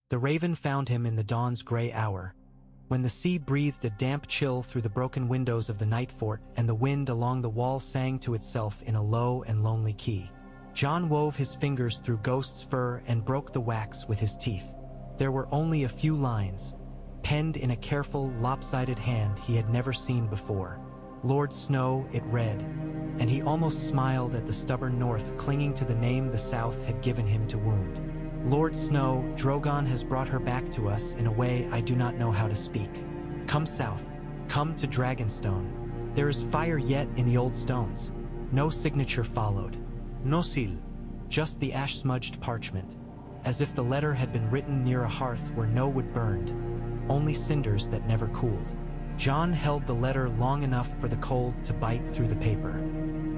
The raven found him in the dawn's gray hour, when the sea breathed a damp chill through the broken windows of the night fort and the wind along the wall sang to itself in a low and lonely key. John wove his fingers through Ghost's fur and broke the wax with his teeth. There were only a few lines, penned in a careful, lopsided hand he had never seen before. Lord Snow, it read, and he almost smiled at the stubborn North clinging to the name the South had given him to wound. Lord Snow, Drogon has brought her back to us in a way I do not know how to speak. Come south, come to Dragonstone. There is fire yet in the old stones. No signature followed. No seal. Just the ash-smudged parchment, as if the letter had been written near a hearth where no wood burned, only cinders that never cooled. John held the letter long enough for the cold to bite through the paper.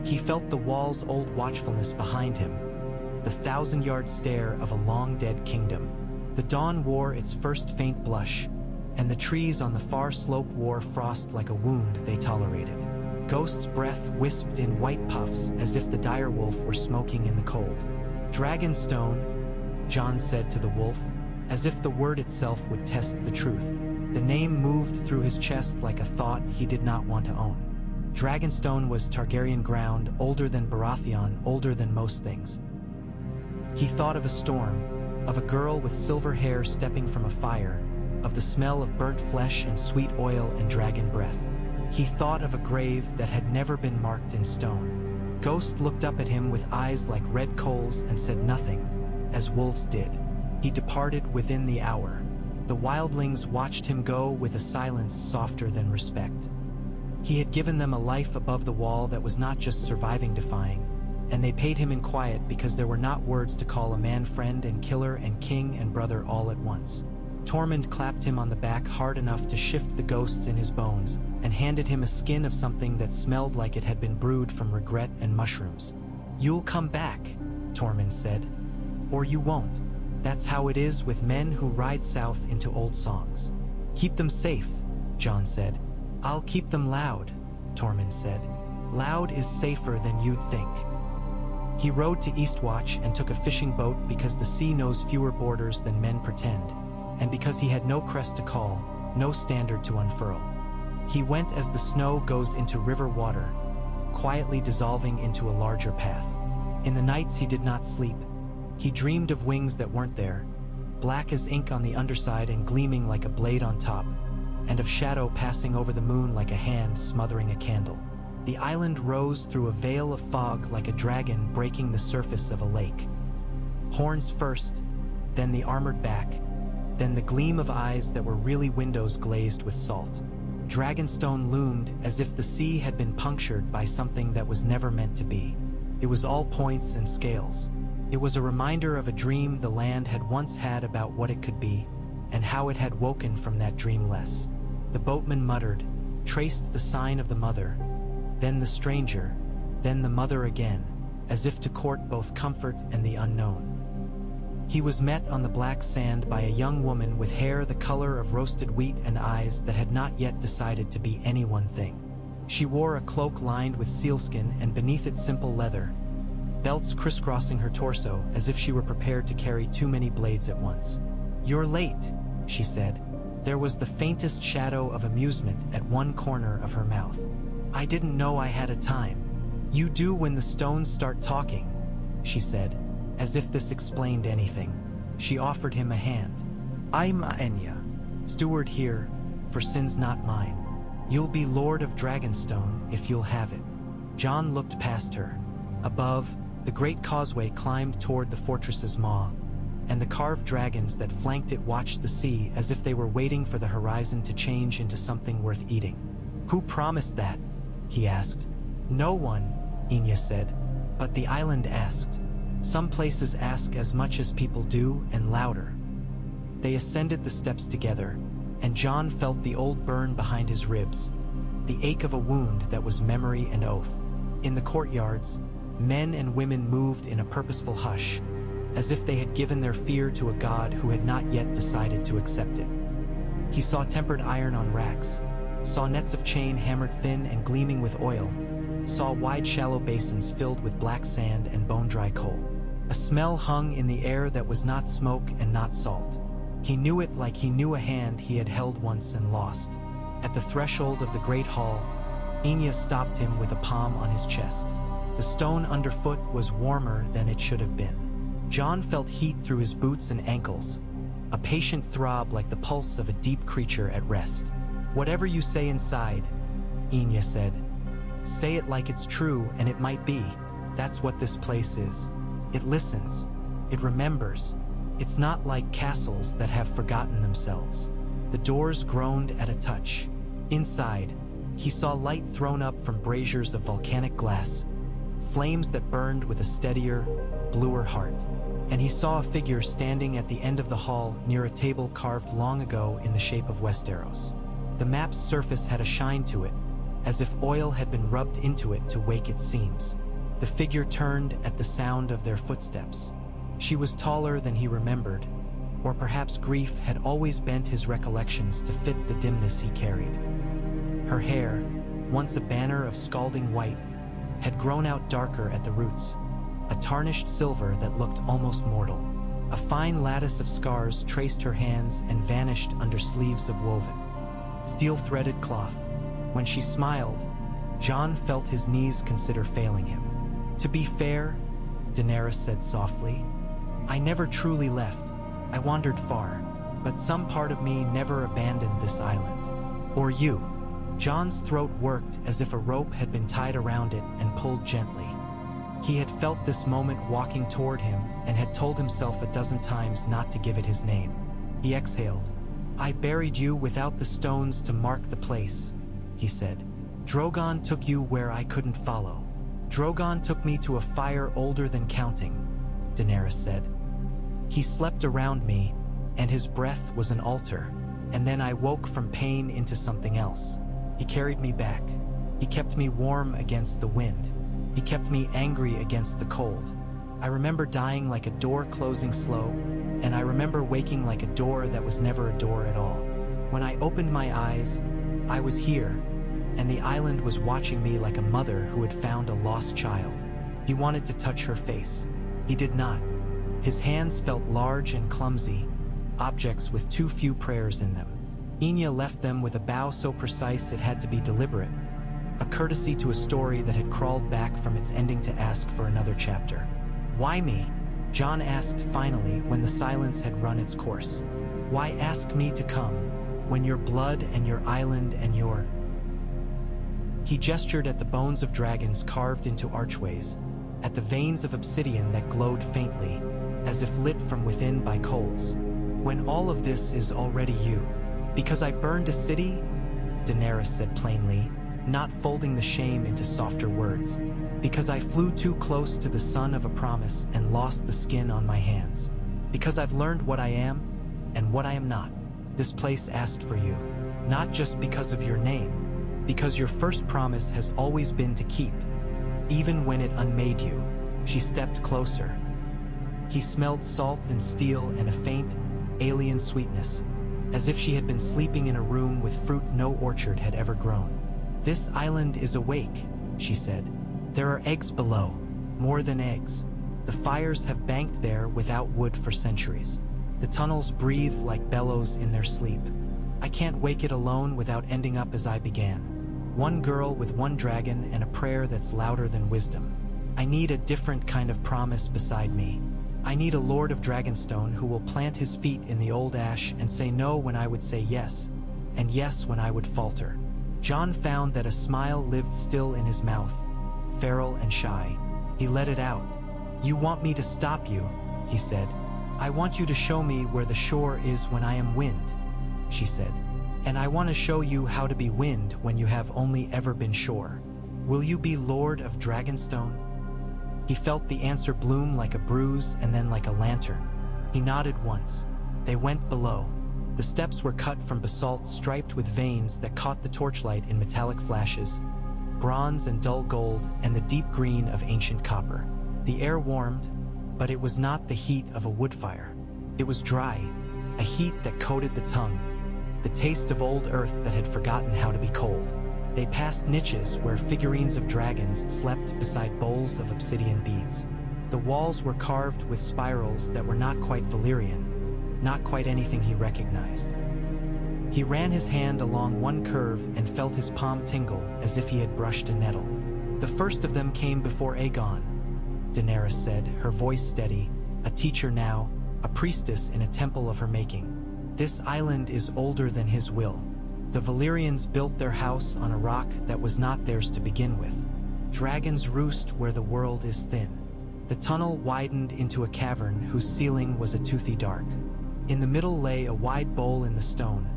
He felt the wall's old watchfulness behind him, the thousand-yard stare of a long-dead kingdom. The dawn wore its first faint blush, and the trees on the far slope wore frost like a wound they tolerated. Ghost's breath wisped in white puffs as if the direwolf were smoking in the cold. Dragonstone, John said to the wolf, as if the word itself would test the truth. The name moved through his chest like a thought he did not want to own. Dragonstone was Targaryen ground, older than Baratheon, older than most things. He thought of a storm, of a girl with silver hair stepping from a fire, of the smell of burnt flesh and sweet oil and dragon breath. He thought of a grave that had never been marked in stone. Ghost looked up at him with eyes like red coals and said nothing, as wolves did. He departed within the hour. The wildlings watched him go with a silence softer than respect. He had given them a life above the wall that was not just surviving defying, and they paid him in quiet because there were not words to call a man friend and killer and king and brother all at once. Tormund clapped him on the back hard enough to shift the ghosts in his bones and handed him a skin of something that smelled like it had been brewed from regret and mushrooms. "You'll come back," Tormund said. "Or you won't. That's how it is with men who ride south into old songs." "Keep them safe," John said. "I'll keep them loud," Tormund said. "Loud is safer than you'd think." He rode to Eastwatch and took a fishing boat because the sea knows fewer borders than men pretend, and because he had no crest to call, no standard to unfurl. He went as the snow goes into river water, quietly dissolving into a larger path. In the nights he did not sleep. He dreamed of wings that weren't there, black as ink on the underside and gleaming like a blade on top, and of shadow passing over the moon like a hand smothering a candle. The island rose through a veil of fog like a dragon breaking the surface of a lake. Horns first, then the armored back, then the gleam of eyes that were really windows glazed with salt. Dragonstone loomed as if the sea had been punctured by something that was never meant to be. It was all points and scales. It was a reminder of a dream the land had once had about what it could be, and how it had woken from that dream less. The boatman muttered, traced the sign of the mother, then the stranger, then the mother again, as if to court both comfort and the unknown. He was met on the black sand by a young woman with hair the color of roasted wheat and eyes that had not yet decided to be any one thing. She wore a cloak lined with sealskin and beneath it simple leather, belts crisscrossing her torso as if she were prepared to carry too many blades at once. "You're late," she said. There was the faintest shadow of amusement at one corner of her mouth. "I didn't know I had a time." "You do when the stones start talking," she said, as if this explained anything. She offered him a hand. "I'm Enya, steward here, for sins not mine. You'll be Lord of Dragonstone if you'll have it." John looked past her. Above, the great causeway climbed toward the fortress's maw, and the carved dragons that flanked it watched the sea as if they were waiting for the horizon to change into something worth eating. "Who promised that?" he asked. "No one," Enya said, "but the island asked. Some places ask as much as people do and louder." They ascended the steps together, and John felt the old burn behind his ribs, the ache of a wound that was memory and oath. In the courtyards, men and women moved in a purposeful hush, as if they had given their fear to a god who had not yet decided to accept it. He saw tempered iron on racks, saw nets of chain hammered thin and gleaming with oil, saw wide shallow basins filled with black sand and bone-dry coal. A smell hung in the air that was not smoke and not salt. He knew it like he knew a hand he had held once and lost. At the threshold of the great hall, Enya stopped him with a palm on his chest. The stone underfoot was warmer than it should have been. John felt heat through his boots and ankles, a patient throb like the pulse of a deep creature at rest. "Whatever you say inside," Enya said, "say it like it's true, and it might be. That's what this place is. It listens. It remembers. It's not like castles that have forgotten themselves." The doors groaned at a touch. Inside, he saw light thrown up from braziers of volcanic glass, flames that burned with a steadier, bluer heart. And he saw a figure standing at the end of the hall near a table carved long ago in the shape of Westeros. The map's surface had a shine to it, as if oil had been rubbed into it to wake its seams. The figure turned at the sound of their footsteps. She was taller than he remembered, or perhaps grief had always bent his recollections to fit the dimness he carried. Her hair, once a banner of scalding white, had grown out darker at the roots, a tarnished silver that looked almost mortal. A fine lattice of scars traced her hands and vanished under sleeves of woven, steel-threaded cloth. When she smiled, John felt his knees consider failing him. "To be fair," Daenerys said softly, "I never truly left. I wandered far, but some part of me never abandoned this island. Or you." John's throat worked as if a rope had been tied around it and pulled gently. He had felt this moment walking toward him and had told himself a dozen times not to give it his name. He exhaled. "I buried you without the stones to mark the place," he said. "Drogon took you where I couldn't follow. Drogon took me to a fire older than counting," Daenerys said. "He slept around me, and his breath was an altar, and then I woke from pain into something else. He carried me back. He kept me warm against the wind. He kept me angry against the cold. I remember dying like a door closing slow, and I remember waking like a door that was never a door at all. When I opened my eyes, I was here, and the island was watching me like a mother who had found a lost child." He wanted to touch her face. He did not. His hands felt large and clumsy, objects with too few prayers in them. Enya left them with a bow so precise it had to be deliberate, a courtesy to a story that had crawled back from its ending to ask for another chapter. "Why me?" John asked finally when the silence had run its course. "Why ask me to come, when your blood and your island and your—" He gestured at the bones of dragons carved into archways, at the veins of obsidian that glowed faintly, as if lit from within by coals. "When all of this is already you. Because I burned a city?" Daenerys said plainly, not folding the shame into softer words. "Because I flew too close to the sun of a promise and lost the skin on my hands. Because I've learned what I am and what I am not. This place asked for you, not just because of your name, because your first promise has always been to keep, even when it unmade you." She stepped closer. He smelled salt and steel and a faint, alien sweetness, as if she had been sleeping in a room with fruit no orchard had ever grown. "This island is awake," she said. "There are eggs below, more than eggs. The fires have banked there without wood for centuries. The tunnels breathe like bellows in their sleep. I can't wake it alone without ending up as I began. One girl with one dragon and a prayer that's louder than wisdom. I need a different kind of promise beside me. I need a Lord of Dragonstone who will plant his feet in the old ash and say no when I would say yes, and yes when I would falter." John found that a smile lived still in his mouth, feral and shy. He let it out. "You want me to stop you," he said. "I want you to show me where the shore is when I am wind," she said. "And I want to show you how to be wind when you have only ever been shore. Will you be Lord of Dragonstone?" He felt the answer bloom like a bruise and then like a lantern. He nodded once. They went below. The steps were cut from basalt striped with veins that caught the torchlight in metallic flashes, bronze and dull gold and the deep green of ancient copper. The air warmed, but it was not the heat of a wood fire. It was dry, a heat that coated the tongue, the taste of old earth that had forgotten how to be cold. They passed niches where figurines of dragons slept beside bowls of obsidian beads. The walls were carved with spirals that were not quite Valyrian, not quite anything he recognized. He ran his hand along one curve and felt his palm tingle as if he had brushed a nettle. The first of them came before Aegon, Daenerys said, her voice steady, a teacher now, a priestess in a temple of her making. This island is older than his will. The Valyrians built their house on a rock that was not theirs to begin with. Dragons roost where the world is thin. The tunnel widened into a cavern whose ceiling was a toothy dark. In the middle lay a wide bowl in the stone,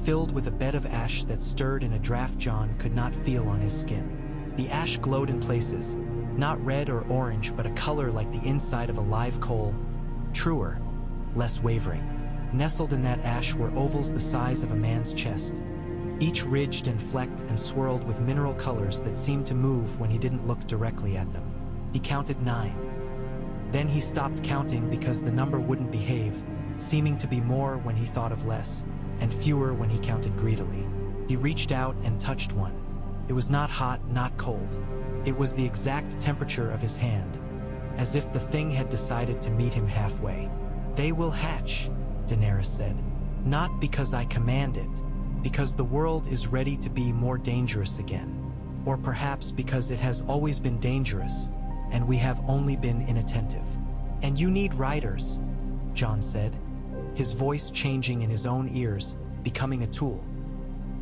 filled with a bed of ash that stirred in a draught Jon could not feel on his skin. The ash glowed in places, not red or orange, but a color like the inside of a live coal, truer, less wavering. Nestled in that ash were ovals the size of a man's chest, each ridged and flecked and swirled with mineral colors that seemed to move when he didn't look directly at them. He counted 9. Then he stopped counting because the number wouldn't behave, seeming to be more when he thought of less, and fewer when he counted greedily. He reached out and touched one. It was not hot, not cold. It was the exact temperature of his hand, as if the thing had decided to meet him halfway. "They will hatch," Daenerys said. "Not because I command it, because the world is ready to be more dangerous again. Or perhaps because it has always been dangerous, and we have only been inattentive. And you need riders," Jon said, his voice changing in his own ears, becoming a tool.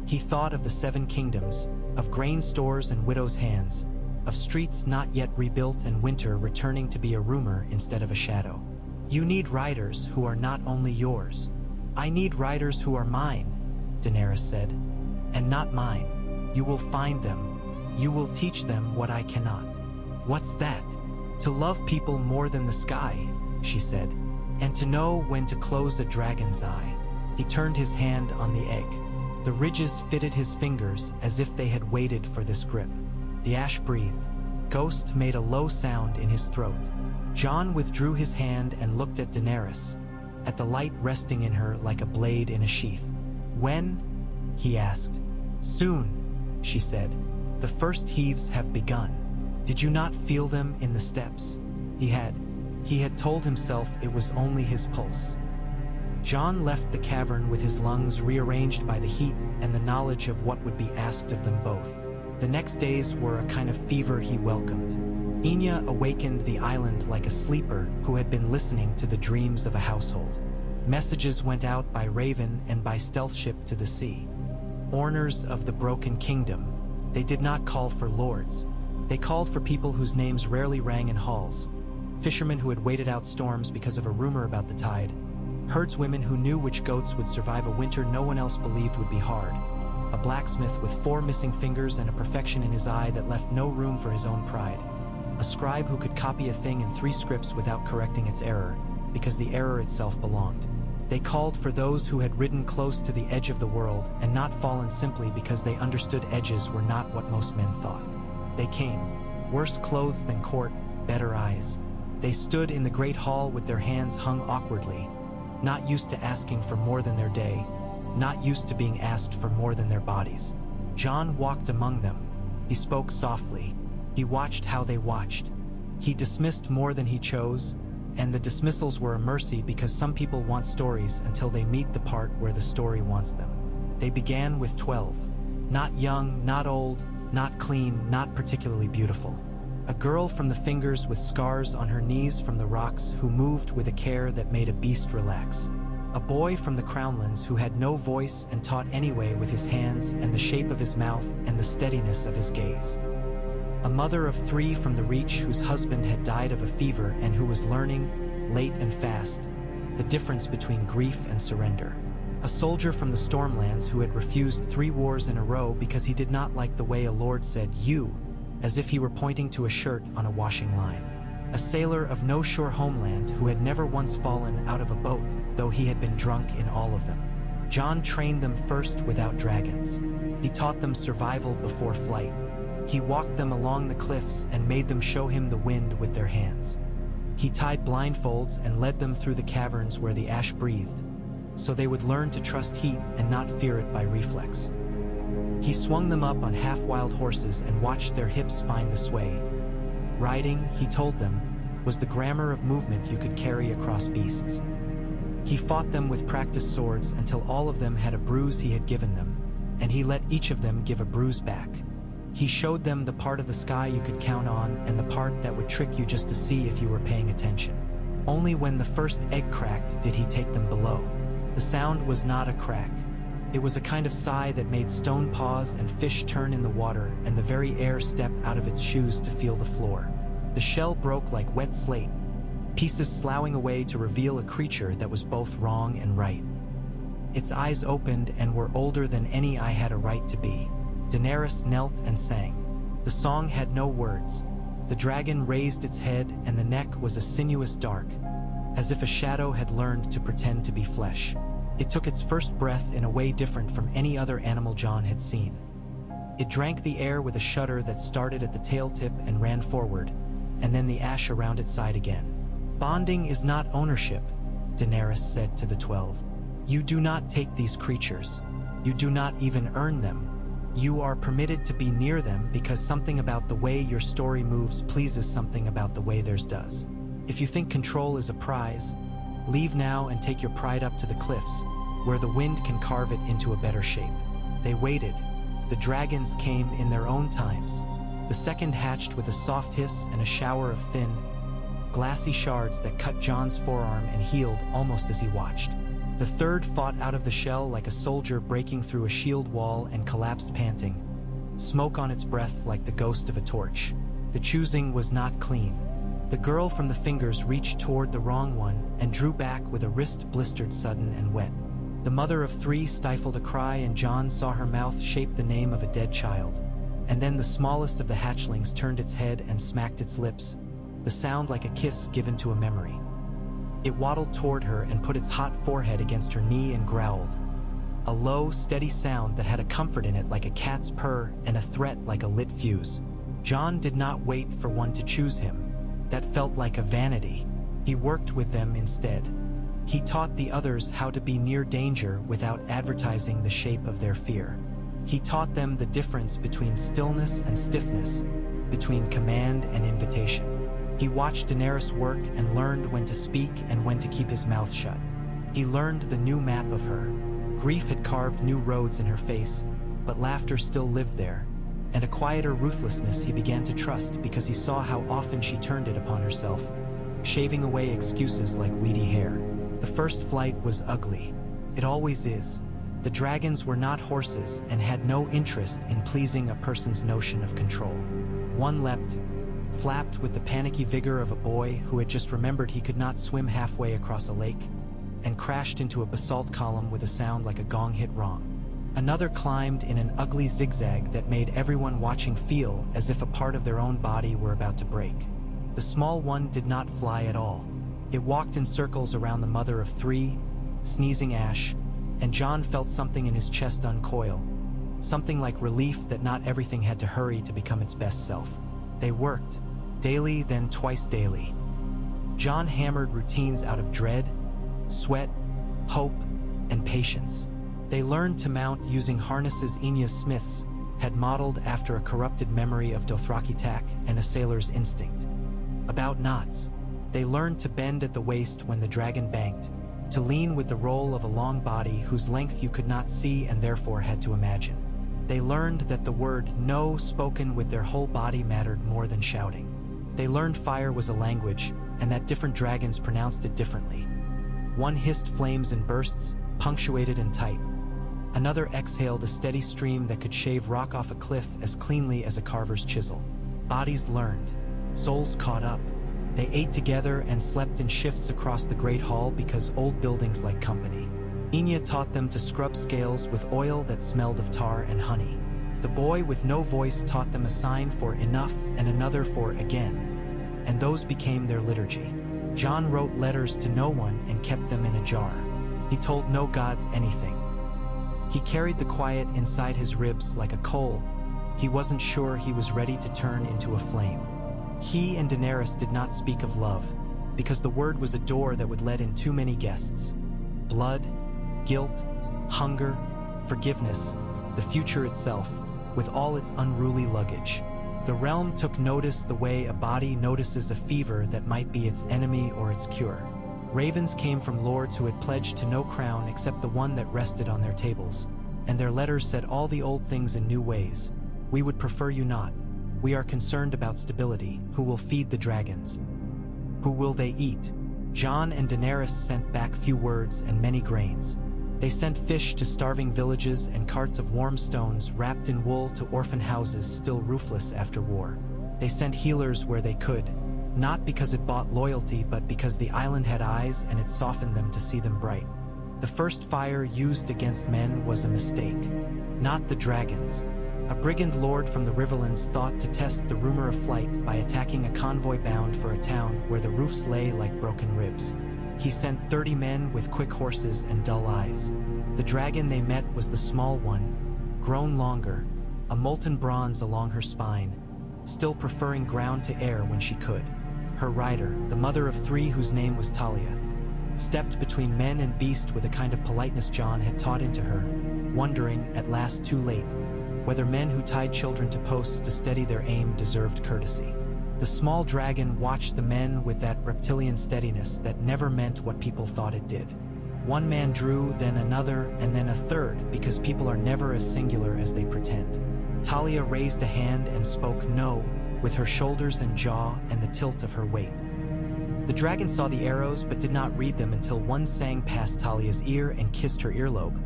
He thought of the 7 kingdoms, of grain stores and widows' hands, of streets not yet rebuilt and winter returning to be a rumor instead of a shadow. "You need riders who are not only yours." "I need riders who are mine," Daenerys said. "And not mine. You will find them. You will teach them what I cannot." "What's that?" "To love people more than the sky," she said, "and to know when to close a dragon's eye." He turned his hand on the egg. The ridges fitted his fingers as if they had waited for this grip. The ash breathed. Ghost made a low sound in his throat. Jon withdrew his hand and looked at Daenerys, at the light resting in her like a blade in a sheath. "When?" he asked. "Soon," she said. "The first heaves have begun. Did you not feel them in the steps?" He had told himself it was only his pulse. Jon left the cavern with his lungs rearranged by the heat and the knowledge of what would be asked of them both. The next days were a kind of fever he welcomed. Enya awakened the island like a sleeper who had been listening to the dreams of a household. Messages went out by raven and by stealth ship to the sea. Mourners of the broken kingdom, they did not call for lords. They called for people whose names rarely rang in halls. Fishermen who had waited out storms because of a rumor about the tide. Herdswomen who knew which goats would survive a winter no one else believed would be hard. A blacksmith with 4 missing fingers and a perfection in his eye that left no room for his own pride. A scribe who could copy a thing in 3 scripts without correcting its error, because the error itself belonged. They called for those who had ridden close to the edge of the world and not fallen simply because they understood edges were not what most men thought. They came, worse clothes than court, better eyes. They stood in the great hall with their hands hung awkwardly, not used to asking for more than their day, not used to being asked for more than their bodies. Jon walked among them. He spoke softly. He watched how they watched. He dismissed more than he chose, and the dismissals were a mercy because some people want stories until they meet the part where the story wants them. They began with 12. Not young, not old, not clean, not particularly beautiful. A girl from the fingers with scars on her knees from the rocks who moved with a care that made a beast relax. A boy from the Crownlands who had no voice and taught anyway with his hands and the shape of his mouth and the steadiness of his gaze. A mother of 3 from the Reach whose husband had died of a fever and who was learning, late and fast, the difference between grief and surrender. A soldier from the Stormlands who had refused 3 wars in a row because he did not like the way a lord said "you," as if he were pointing to a shirt on a washing line. A sailor of no sure homeland who had never once fallen out of a boat, though he had been drunk in all of them. Jon trained them first without dragons. He taught them survival before flight. He walked them along the cliffs and made them show him the wind with their hands. He tied blindfolds and led them through the caverns where the ash breathed, so they would learn to trust heat and not fear it by reflex. He swung them up on half-wild horses and watched their hips find the sway. Riding, he told them, was the grammar of movement you could carry across beasts. He fought them with practiced swords until all of them had a bruise he had given them, and he let each of them give a bruise back. He showed them the part of the sky you could count on and the part that would trick you just to see if you were paying attention. Only when the first egg cracked did he take them below. The sound was not a crack. It was a kind of sigh that made stone pause and fish turn in the water and the very air step out of its shoes to feel the floor. The shell broke like wet slate, pieces sloughing away to reveal a creature that was both wrong and right. Its eyes opened and were older than any I had a right to be. Daenerys knelt and sang. The song had no words. The dragon raised its head and the neck was a sinuous dark, as if a shadow had learned to pretend to be flesh. It took its first breath in a way different from any other animal Jon had seen. It drank the air with a shudder that started at the tail tip and ran forward, and then the ash around its side again. "Bonding is not ownership," Daenerys said to the 12. "You do not take these creatures. You do not even earn them. You are permitted to be near them because something about the way your story moves pleases something about the way theirs does. If you think control is a prize, leave now and take your pride up to the cliffs, where the wind can carve it into a better shape." They waited. The dragons came in their own times. The second hatched with a soft hiss and a shower of thin, glassy shards that cut Jon's forearm and healed almost as he watched. The third fought out of the shell like a soldier breaking through a shield wall and collapsed panting, smoke on its breath like the ghost of a torch. The choosing was not clean. The girl from the fingers reached toward the wrong one and drew back with a wrist blistered sudden and wet. The mother of 3 stifled a cry and Jon saw her mouth shape the name of a dead child. And then the smallest of the hatchlings turned its head and smacked its lips, the sound like a kiss given to a memory. It waddled toward her and put its hot forehead against her knee and growled. A low, steady sound that had a comfort in it like a cat's purr and a threat like a lit fuse. Jon did not wait for one to choose him. That felt like a vanity. He worked with them instead. He taught the others how to be near danger without advertising the shape of their fear. He taught them the difference between stillness and stiffness, between command and invitation. He watched Daenerys work and learned when to speak and when to keep his mouth shut. He learned the new map of her. Grief had carved new roads in her face, but laughter still lived there, and a quieter ruthlessness he began to trust because he saw how often she turned it upon herself, shaving away excuses like weedy hair. The first flight was ugly. It always is. The dragons were not horses and had no interest in pleasing a person's notion of control. One leapt, flapped with the panicky vigor of a boy who had just remembered he could not swim halfway across a lake, and crashed into a basalt column with a sound like a gong hit wrong. Another climbed in an ugly zigzag that made everyone watching feel as if a part of their own body were about to break. The small one did not fly at all. It walked in circles around the mother of 3, sneezing ash, and Jon felt something in his chest uncoil, something like relief that not everything had to hurry to become its best self. They worked, daily then twice daily. Jon hammered routines out of dread, sweat, hope, and patience. They learned to mount using harnesses Enya Smiths had modeled after a corrupted memory of Dothraki tack and a sailor's instinct. About knots. They learned to bend at the waist when the dragon banked, to lean with the roll of a long body whose length you could not see and therefore had to imagine. They learned that the word no spoken with their whole body mattered more than shouting. They learned fire was a language and that different dragons pronounced it differently. One hissed flames in bursts, punctuated and tight. Another exhaled a steady stream that could shave rock off a cliff as cleanly as a carver's chisel. Bodies learned. Souls caught up. They ate together and slept in shifts across the great hall because old buildings like company. Enya taught them to scrub scales with oil that smelled of tar and honey. The boy with no voice taught them a sign for enough and another for again, and those became their liturgy. Jon wrote letters to no one and kept them in a jar. He told no gods anything. He carried the quiet inside his ribs like a coal. He wasn't sure he was ready to turn into a flame. He and Daenerys did not speak of love, because the word was a door that would let in too many guests. Blood, guilt, hunger, forgiveness, the future itself, with all its unruly luggage. The realm took notice the way a body notices a fever that might be its enemy or its cure. Ravens came from lords who had pledged to no crown except the one that rested on their tables, and their letters said all the old things in new ways. We would prefer you not. We are concerned about stability. Who will feed the dragons? Who will they eat? Jon and Daenerys sent back few words and many grains. They sent fish to starving villages and carts of warm stones wrapped in wool to orphan houses still roofless after war. They sent healers where they could, not because it bought loyalty but because the island had eyes and it softened them to see them bright. The first fire used against men was a mistake, not the dragons. A brigand lord from the Riverlands thought to test the rumor of flight by attacking a convoy bound for a town where the roofs lay like broken ribs. He sent 30 men with quick horses and dull eyes. The dragon they met was the small one, grown longer, a molten bronze along her spine, still preferring ground to air when she could. Her rider, the mother of 3 whose name was Talia, stepped between men and beast with a kind of politeness Jon had taught into her, wondering, at last too late, whether men who tied children to posts to steady their aim deserved courtesy. The small dragon watched the men with that reptilian steadiness that never meant what people thought it did. One man drew, then another, and then a third, because people are never as singular as they pretend. Talia raised a hand and spoke no, with her shoulders and jaw and the tilt of her weight. The dragon saw the arrows but did not read them until one sang past Talia's ear and kissed her earlobe.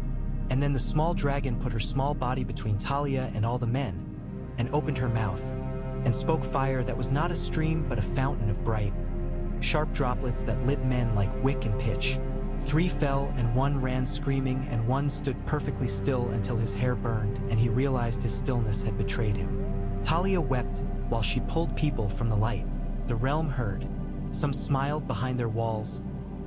And then the small dragon put her small body between Talia and all the men, and opened her mouth, and spoke fire that was not a stream but a fountain of bright, sharp droplets that lit men like wick and pitch. 3 fell and 1 ran screaming and 1 stood perfectly still until his hair burned and he realized his stillness had betrayed him. Talia wept while she pulled people from the light. The realm heard. Some smiled behind their walls,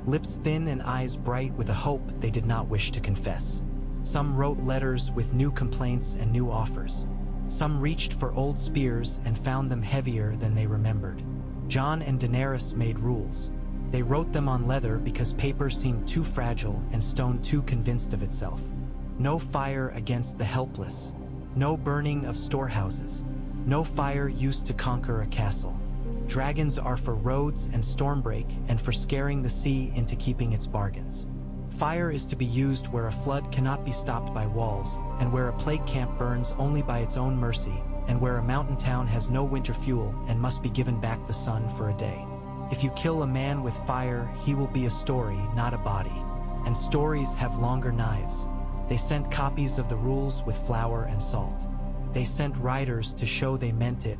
lips thin and eyes bright with a hope they did not wish to confess. Some wrote letters with new complaints and new offers. Some reached for old spears and found them heavier than they remembered. Jon and Daenerys made rules. They wrote them on leather because paper seemed too fragile and stone too convinced of itself. No fire against the helpless. No burning of storehouses. No fire used to conquer a castle. Dragons are for roads and stormbreak and for scaring the sea into keeping its bargains. Fire is to be used where a flood cannot be stopped by walls, and where a plague camp burns only by its own mercy, and where a mountain town has no winter fuel and must be given back the sun for a day. If you kill a man with fire, he will be a story, not a body. And stories have longer knives. They sent copies of the rules with flour and salt. They sent riders to show they meant it.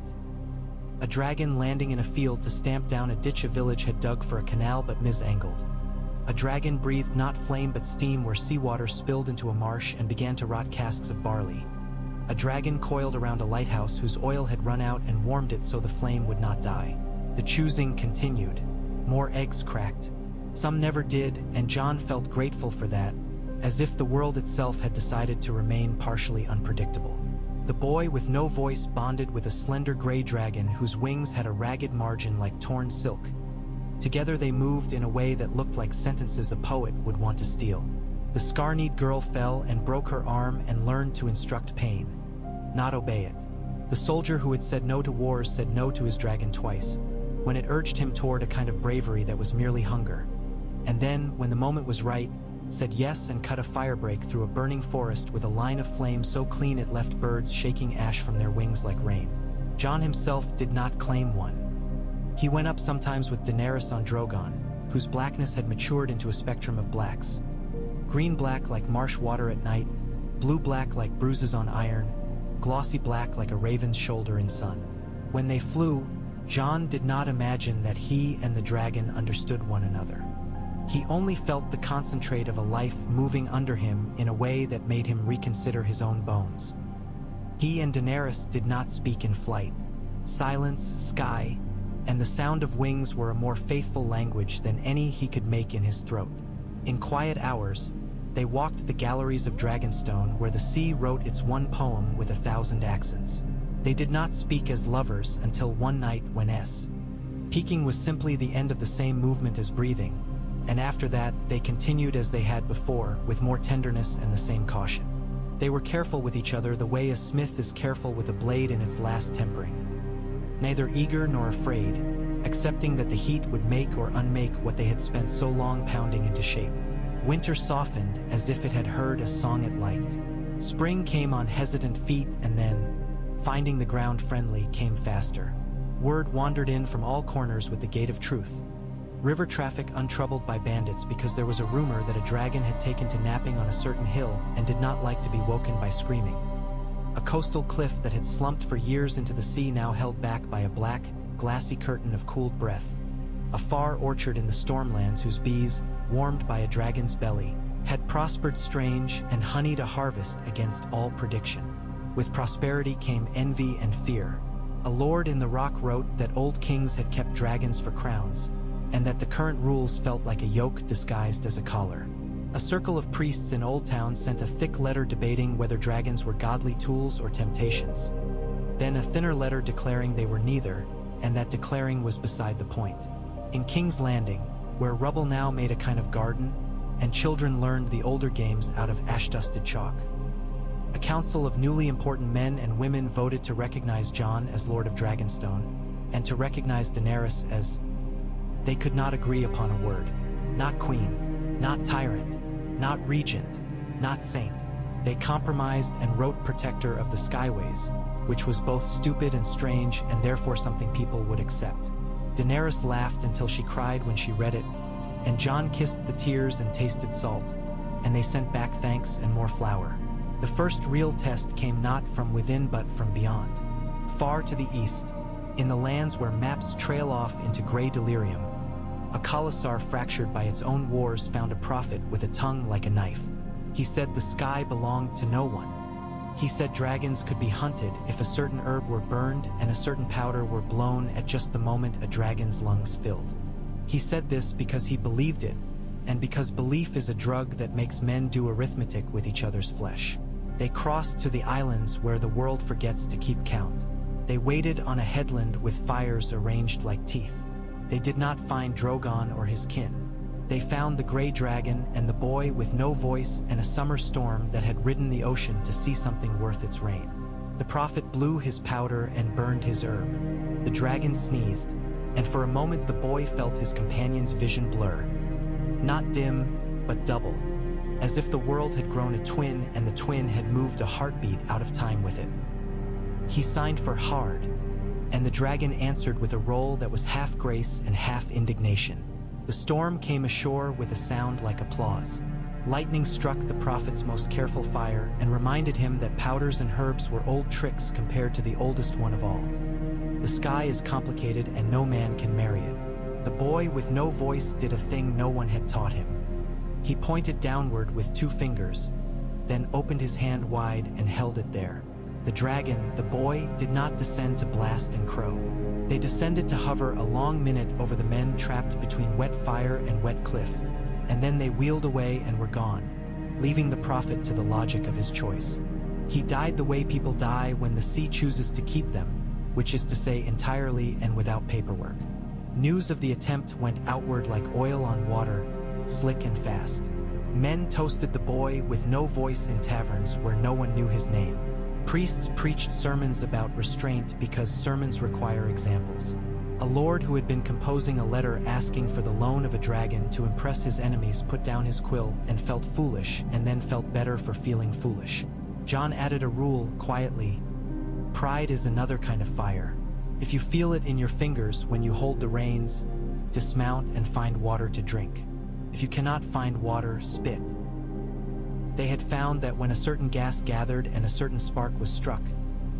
A dragon landing in a field to stamp down a ditch a village had dug for a canal but misangled. A dragon breathed not flame but steam where seawater spilled into a marsh and began to rot casks of barley. A dragon coiled around a lighthouse whose oil had run out and warmed it so the flame would not die. The choosing continued. More eggs cracked. Some never did, and Jon felt grateful for that, as if the world itself had decided to remain partially unpredictable. The boy with no voice bonded with a slender gray dragon whose wings had a ragged margin like torn silk. Together they moved in a way that looked like sentences a poet would want to steal. The scar-kneed girl fell and broke her arm and learned to instruct pain, not obey it. The soldier who had said no to wars said no to his dragon twice, when it urged him toward a kind of bravery that was merely hunger. And then, when the moment was right, said yes and cut a firebreak through a burning forest with a line of flame so clean it left birds shaking ash from their wings like rain. Jon himself did not claim one. He went up sometimes with Daenerys on Drogon, whose blackness had matured into a spectrum of blacks. Green-black like marsh water at night, blue-black like bruises on iron, glossy black like a raven's shoulder in sun. When they flew, Jon did not imagine that he and the dragon understood one another. He only felt the concentrate of a life moving under him in a way that made him reconsider his own bones. He and Daenerys did not speak in flight. Silence, sky, and the sound of wings were a more faithful language than any he could make in his throat. In quiet hours, they walked the galleries of Dragonstone where the sea wrote its one poem with 1,000 accents. They did not speak as lovers until one night when speaking was simply the end of the same movement as breathing, and after that they continued as they had before, with more tenderness and the same caution. They were careful with each other the way a smith is careful with a blade in its last tempering. Neither eager nor afraid, accepting that the heat would make or unmake what they had spent so long pounding into shape. Winter softened as if it had heard a song it liked. Spring came on hesitant feet and then, finding the ground friendly, came faster. Word wandered in from all corners with the gate of truth. River traffic untroubled by bandits because there was a rumor that a dragon had taken to napping on a certain hill and did not like to be woken by screaming. A coastal cliff that had slumped for years into the sea now held back by a black, glassy curtain of cooled breath. A far orchard in the stormlands whose bees, warmed by a dragon's belly, had prospered strange and honeyed a harvest against all prediction. With prosperity came envy and fear. A lord in the rock wrote that old kings had kept dragons for crowns, and that the current rules felt like a yoke disguised as a collar. A circle of priests in Old Town sent a thick letter debating whether dragons were godly tools or temptations. Then a thinner letter declaring they were neither, and that declaring was beside the point. In King's Landing, where rubble now made a kind of garden, and children learned the older games out of ash-dusted chalk, a council of newly important men and women voted to recognize Jon as Lord of Dragonstone, and to recognize Daenerys as... They could not agree upon a word. Not queen, not tyrant, not regent, not saint. They compromised and wrote protector of the skyways, which was both stupid and strange and therefore something people would accept. Daenerys laughed until she cried when she read it, and Jon kissed the tears and tasted salt, and they sent back thanks and more flour. The first real test came not from within but from beyond. Far to the east, in the lands where maps trail off into gray delirium, a Khalasar fractured by its own wars found a prophet with a tongue like a knife. He said the sky belonged to no one. He said dragons could be hunted if a certain herb were burned and a certain powder were blown at just the moment a dragon's lungs filled. He said this because he believed it, and because belief is a drug that makes men do arithmetic with each other's flesh. They crossed to the islands where the world forgets to keep count. They waited on a headland with fires arranged like teeth. They did not find Drogon or his kin. They found the gray dragon and the boy with no voice and a summer storm that had ridden the ocean to see something worth its reign. The prophet blew his powder and burned his herb. The dragon sneezed, and for a moment the boy felt his companion's vision blur. Not dim, but double, as if the world had grown a twin and the twin had moved a heartbeat out of time with it. He signed for hard, and the dragon answered with a roll that was half grace and half indignation. The storm came ashore with a sound like applause. Lightning struck the prophet's most careful fire and reminded him that powders and herbs were old tricks compared to the oldest one of all. The sky is complicated and no man can marry it. The boy with no voice did a thing no one had taught him. He pointed downward with 2 fingers, then opened his hand wide and held it there. The dragon, the boy, did not descend to blast and crow. They descended to hover a long minute over the men trapped between wet fire and wet cliff, and then they wheeled away and were gone, leaving the prophet to the logic of his choice. He died the way people die when the sea chooses to keep them, which is to say entirely and without paperwork. News of the attempt went outward like oil on water, slick and fast. Men toasted the boy with no voice in taverns where no one knew his name. Priests preached sermons about restraint because sermons require examples. A lord who had been composing a letter asking for the loan of a dragon to impress his enemies put down his quill and felt foolish, and then felt better for feeling foolish. Jon added a rule quietly: pride is another kind of fire. If you feel it in your fingers when you hold the reins, dismount and find water to drink. If you cannot find water, spit. They had found that when a certain gas gathered and a certain spark was struck,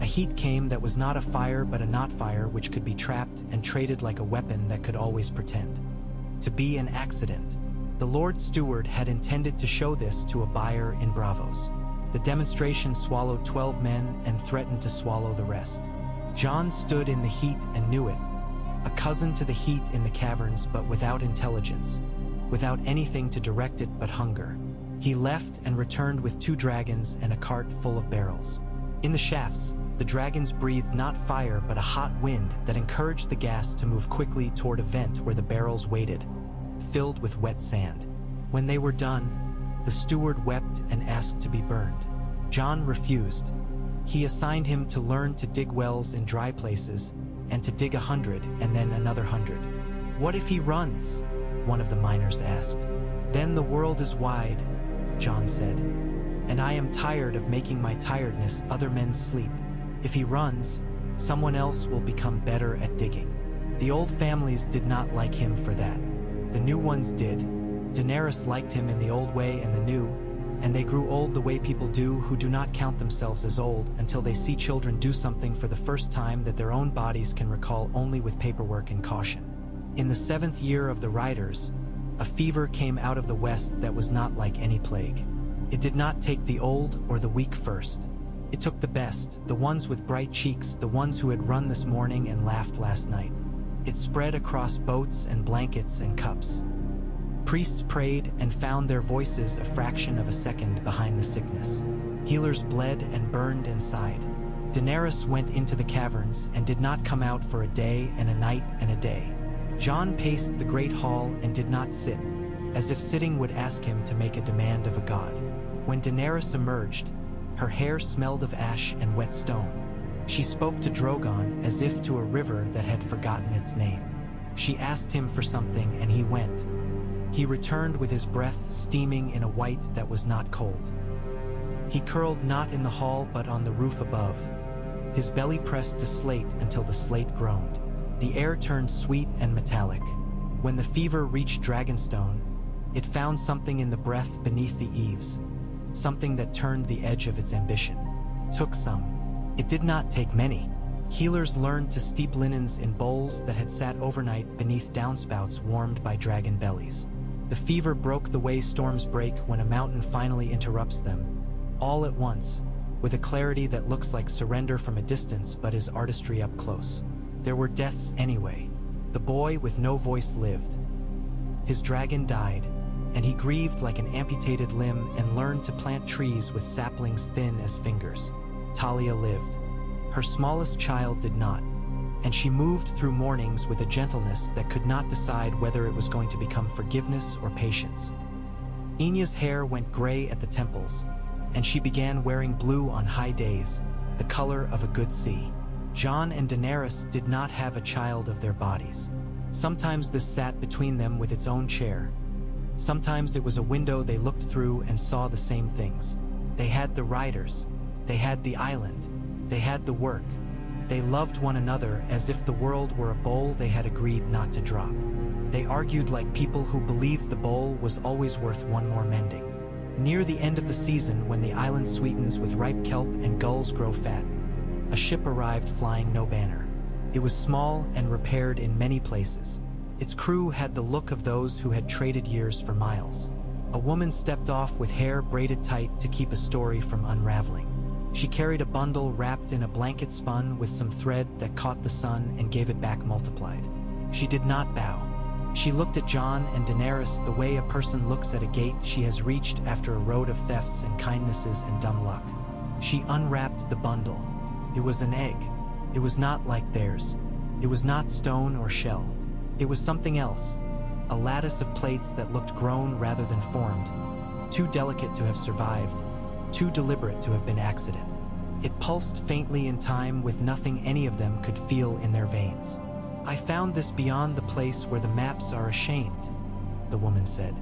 a heat came that was not a fire but a not fire which could be trapped and traded like a weapon that could always pretend to be an accident. The Lord Steward had intended to show this to a buyer in Bravos. The demonstration swallowed 12 men and threatened to swallow the rest. Jon stood in the heat and knew it, a cousin to the heat in the caverns but without intelligence, without anything to direct it but hunger. He left and returned with 2 dragons and a cart full of barrels. In the shafts, the dragons breathed not fire but a hot wind that encouraged the gas to move quickly toward a vent where the barrels waited, filled with wet sand. When they were done, the steward wept and asked to be burned. Jon refused. He assigned him to learn to dig wells in dry places and to dig 100 and then another 100. What if he runs? One of the miners asked. Then the world is wide, John said, and I am tired of making my tiredness other men's sleep. If he runs, someone else will become better at digging. The old families did not like him for that. The new ones did. Daenerys liked him in the old way and the new, and they grew old the way people do who do not count themselves as old until they see children do something for the first time that their own bodies can recall only with paperwork and caution. In the 7th year of the Riders, a fever came out of the west that was not like any plague. It did not take the old or the weak first. It took the best, the ones with bright cheeks, the ones who had run this morning and laughed last night. It spread across boats and blankets and cups. Priests prayed and found their voices a fraction of a second behind the sickness. Healers bled and burned inside. Daenerys went into the caverns and did not come out for a day and a night and a day. Jon paced the great hall and did not sit, as if sitting would ask him to make a demand of a god. When Daenerys emerged, her hair smelled of ash and wet stone. She spoke to Drogon as if to a river that had forgotten its name. She asked him for something and he went. He returned with his breath steaming in a white that was not cold. He curled not in the hall but on the roof above. His belly pressed to slate until the slate groaned. The air turned sweet and metallic. When the fever reached Dragonstone, it found something in the breath beneath the eaves, something that turned the edge of its ambition. Took some. It did not take many. Healers learned to steep linens in bowls that had sat overnight beneath downspouts warmed by dragon bellies. The fever broke the way storms break when a mountain finally interrupts them, all at once, with a clarity that looks like surrender from a distance but is artistry up close. There were deaths anyway. The boy with no voice lived. His dragon died, and he grieved like an amputated limb and learned to plant trees with saplings thin as fingers. Talia lived. Her smallest child did not, and she moved through mornings with a gentleness that could not decide whether it was going to become forgiveness or patience. Enya's hair went gray at the temples, and she began wearing blue on high days, the color of a good sea. Jon and Daenerys did not have a child of their bodies. Sometimes this sat between them with its own chair. Sometimes it was a window they looked through and saw the same things. They had the riders. They had the island. They had the work. They loved one another as if the world were a bowl they had agreed not to drop. They argued like people who believed the bowl was always worth one more mending. Near the end of the season, when the island sweetens with ripe kelp and gulls grow fat, a ship arrived flying no banner. It was small and repaired in many places. Its crew had the look of those who had traded years for miles. A woman stepped off with hair braided tight to keep a story from unraveling. She carried a bundle wrapped in a blanket spun with some thread that caught the sun and gave it back multiplied. She did not bow. She looked at Jon and Daenerys the way a person looks at a gate she has reached after a road of thefts and kindnesses and dumb luck. She unwrapped the bundle. It was an egg. It was not like theirs. It was not stone or shell. It was something else. A lattice of plates that looked grown rather than formed. Too delicate to have survived. Too deliberate to have been accident. It pulsed faintly in time with nothing any of them could feel in their veins. I found this beyond the place where the maps are ashamed, the woman said.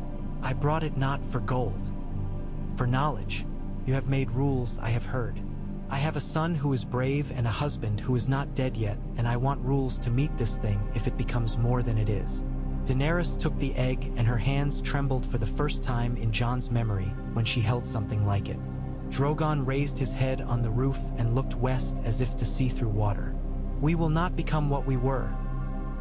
I brought it not for gold. For knowledge. You have made rules, I have heard. I have a son who is brave and a husband who is not dead yet, and I want rules to meet this thing if it becomes more than it is. Daenerys took the egg and her hands trembled for the first time in Jon's memory when she held something like it. Drogon raised his head on the roof and looked west as if to see through water. We will not become what we were,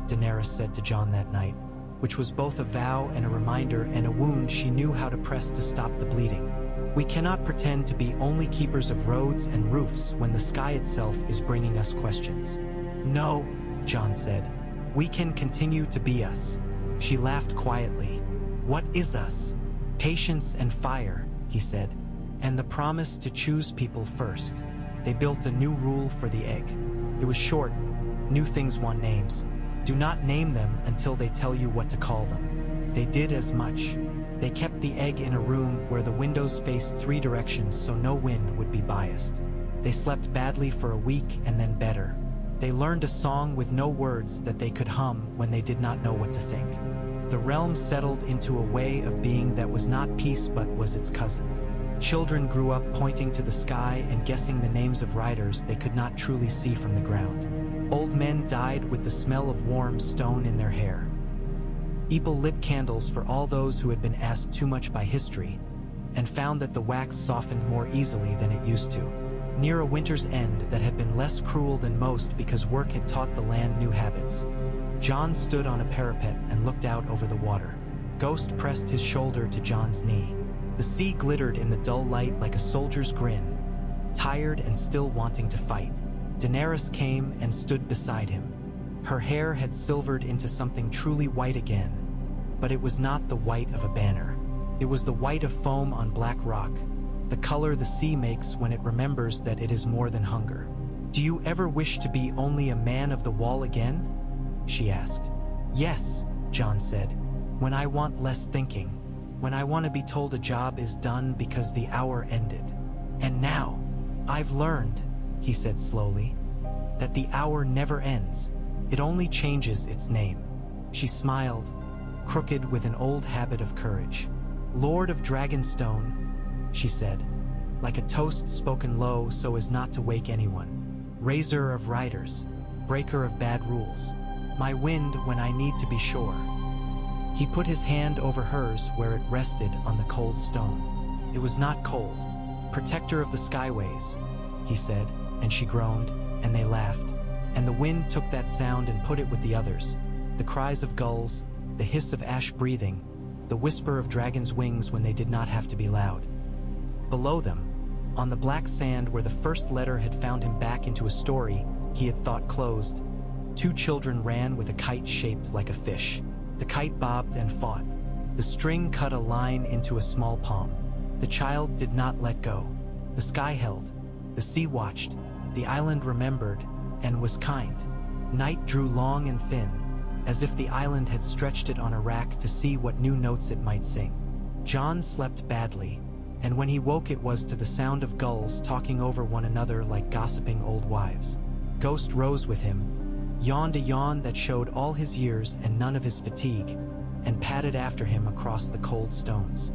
Daenerys said to Jon that night, which was both a vow and a reminder and a wound she knew how to press to stop the bleeding. We cannot pretend to be only keepers of roads and roofs when the sky itself is bringing us questions. No, Jon said. We can continue to be us. She laughed quietly. What is us? Patience and fire, he said, and the promise to choose people first. They built a new rule for the egg. It was short. New things want names. Do not name them until they tell you what to call them. They did as much. They kept the egg in a room where the windows faced 3 directions so no wind would be biased. They slept badly for a week and then better. They learned a song with no words that they could hum when they did not know what to think. The realm settled into a way of being that was not peace but was its cousin. Children grew up pointing to the sky and guessing the names of riders they could not truly see from the ground. Old men died with the smell of warm stone in their hair. People lit candles for all those who had been asked too much by history, and found that the wax softened more easily than it used to. Near a winter's end that had been less cruel than most because work had taught the land new habits, John stood on a parapet and looked out over the water. Ghost pressed his shoulder to John's knee. The sea glittered in the dull light like a soldier's grin, tired and still wanting to fight. Daenerys came and stood beside him. Her hair had silvered into something truly white again, but it was not the white of a banner. It was the white of foam on black rock, the color the sea makes when it remembers that it is more than hunger. "Do you ever wish to be only a man of the wall again?" she asked. "Yes," John said, "when I want less thinking, when I want to be told a job is done because the hour ended. And now, I've learned," he said slowly, "that the hour never ends. It only changes its name." She smiled, crooked with an old habit of courage. "Lord of Dragonstone," she said, like a toast spoken low so as not to wake anyone. "Raiser of riders, breaker of bad rules, my wind when I need to be sure." He put his hand over hers where it rested on the cold stone. It was not cold. "Protector of the skyways," he said, and she groaned, and they laughed. And the wind took that sound and put it with the others. The cries of gulls, the hiss of ash breathing, the whisper of dragons' wings when they did not have to be loud. Below them, on the black sand where the first letter had found him back into a story he had thought closed, two children ran with a kite shaped like a fish. The kite bobbed and fought. The string cut a line into a small palm. The child did not let go. The sky held. The sea watched. The island remembered and was kind. Night drew long and thin, as if the island had stretched it on a rack to see what new notes it might sing. John slept badly, and when he woke it was to the sound of gulls talking over one another like gossiping old wives. Ghost rose with him, yawned a yawn that showed all his years and none of his fatigue, and padded after him across the cold stones.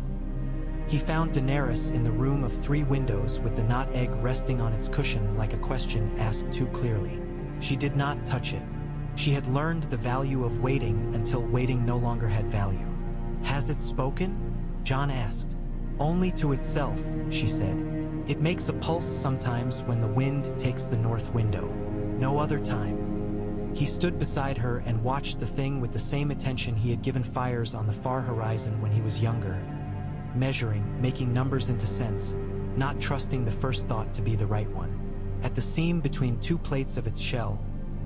He found Daenerys in the room of 3 windows with the knot egg resting on its cushion like a question asked too clearly. She did not touch it. She had learned the value of waiting until waiting no longer had value. "Has it spoken?" John asked. "Only to itself," she said. "It makes a pulse sometimes when the wind takes the north window. No other time." He stood beside her and watched the thing with the same attention he had given fires on the far horizon when he was younger, measuring, making numbers into sense, not trusting the first thought to be the right one. At the seam between 2 plates of its shell,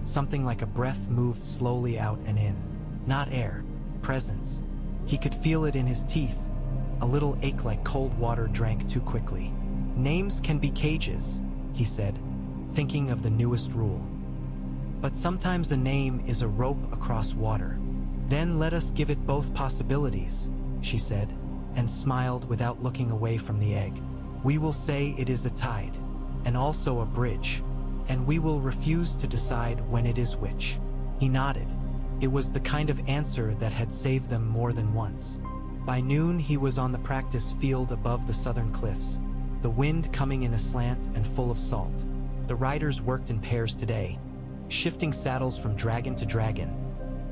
something like a breath moved slowly out and in. Not air, presence. He could feel it in his teeth, a little ache like cold water drank too quickly. "Names can be cages," he said, thinking of the newest rule. "But sometimes a name is a rope across water. Then let us give it both possibilities," she said, and smiled without looking away from the egg. "We will say it is a tide, and also a bridge, and we will refuse to decide when it is which." He nodded. It was the kind of answer that had saved them more than once. By noon he was on the practice field above the southern cliffs, the wind coming in aslant and full of salt. The riders worked in pairs today, shifting saddles from dragon to dragon,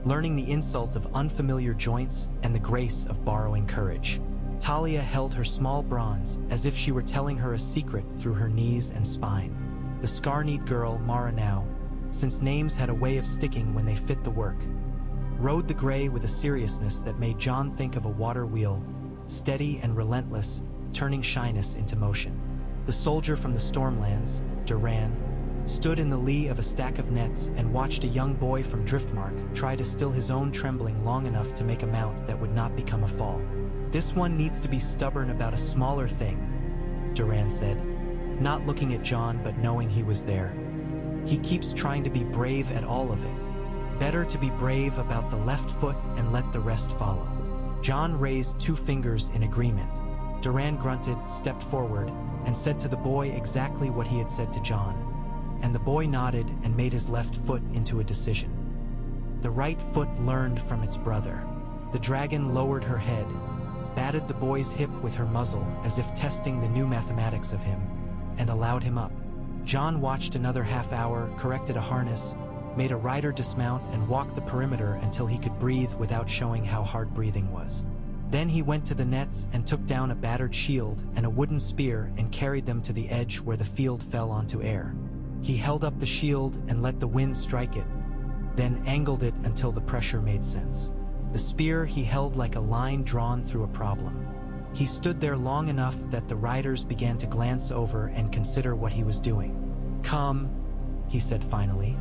learning the insult of unfamiliar joints and the grace of borrowing courage. Talia held her small bronze as if she were telling her a secret through her knees and spine. The scar-kneed girl, Mara now, since names had a way of sticking when they fit the work, rode the gray with a seriousness that made John think of a water wheel, steady and relentless, turning shyness into motion. The soldier from the Stormlands, Duran, stood in the lee of a stack of nets and watched a young boy from Driftmark try to still his own trembling long enough to make a mount that would not become a fall. "This one needs to be stubborn about a smaller thing," Duran said, not looking at John but knowing he was there. "He keeps trying to be brave at all of it. Better to be brave about the left foot and let the rest follow." John raised 2 fingers in agreement. Duran grunted, stepped forward, and said to the boy exactly what he had said to John. and the boy nodded and made his left foot into a decision. The right foot learned from its brother. The dragon lowered her head, batted the boy's hip with her muzzle as if testing the new mathematics of him, and allowed him up. John watched another half hour, corrected a harness, made a rider dismount, and walked the perimeter until he could breathe without showing how hard breathing was. Then he went to the nets and took down a battered shield and a wooden spear and carried them to the edge where the field fell onto air. He held up the shield and let the wind strike it, then angled it until the pressure made sense. The spear he held like a line drawn through a problem. He stood there long enough that the riders began to glance over and consider what he was doing. "Come," he said finally,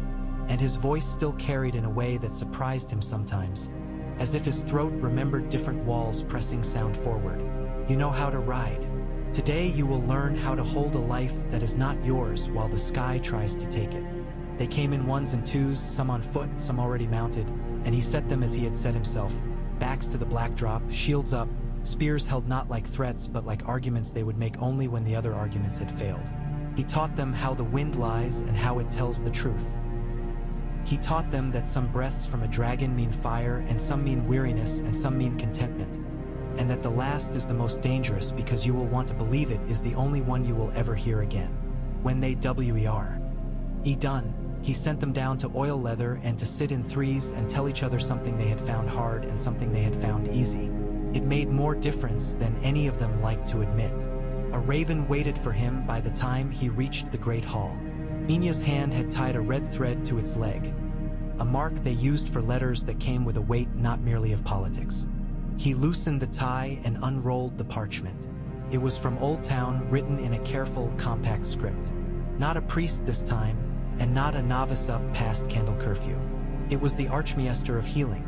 and his voice still carried in a way that surprised him sometimes, as if his throat remembered different walls pressing sound forward. "You know how to ride. Today you will learn how to hold a life that is not yours while the sky tries to take it." They came in ones and twos, some on foot, some already mounted, and he set them as he had set himself, backs to the black drop, shields up, spears held not like threats but like arguments they would make only when the other arguments had failed. He taught them how the wind lies and how it tells the truth. He taught them that some breaths from a dragon mean fire, and some mean weariness, and some mean contentment, and that the last is the most dangerous because you will want to believe it is the only one you will ever hear again. When they done, he sent them down to oil leather and to sit in threes and tell each other something they had found hard and something they had found easy. It made more difference than any of them liked to admit. A raven waited for him by the time he reached the great hall. Inya's hand had tied a red thread to its leg, a mark they used for letters that came with a weight not merely of politics. He loosened the tie and unrolled the parchment. It was from Old Town, written in a careful, compact script. Not a priest this time, and not a novice up past candle curfew. It was the Archmaester of Healing,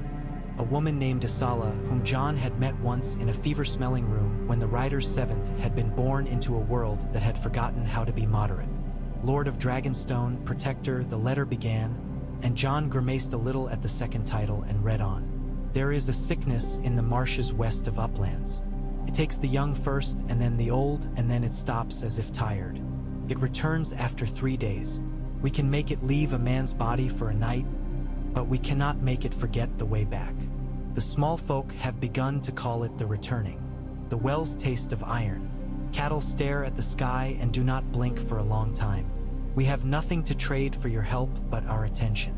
a woman named Isala, whom John had met once in a fever-smelling room when the Rider's Seventh had been born into a world that had forgotten how to be moderate. Lord of Dragonstone, Protector, the letter began, and John grimaced a little at the second title and read on. "There is a sickness in the marshes west of Uplands. It takes the young first, and then the old, and then it stops as if tired. It returns after 3 days. We can make it leave a man's body for a night, but we cannot make it forget the way back. The small folk have begun to call it the returning. The wells taste of iron. Cattle stare at the sky and do not blink for a long time. We have nothing to trade for your help but our attention.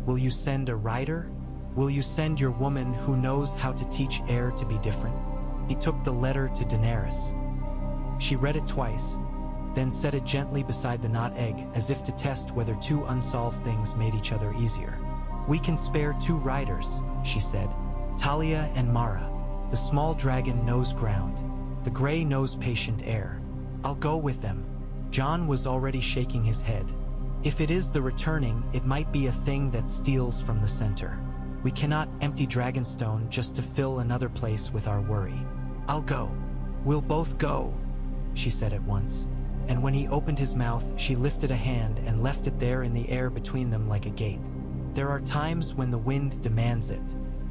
Will you send a rider? Will you send your woman who knows how to teach air to be different?" He took the letter to Daenerys. She read it twice, then set it gently beside the knot egg as if to test whether two unsolved things made each other easier. "We can spare 2 riders," she said. "Talia and Mara. The small dragon knows ground. The gray knows patient air. I'll go with them." John was already shaking his head. "If it is the returning, it might be a thing that steals from the center. We cannot empty Dragonstone just to fill another place with our worry." "I'll go. We'll both go," she said at once. And when he opened his mouth, she lifted a hand and left it there in the air between them like a gate. "There are times when the wind demands it.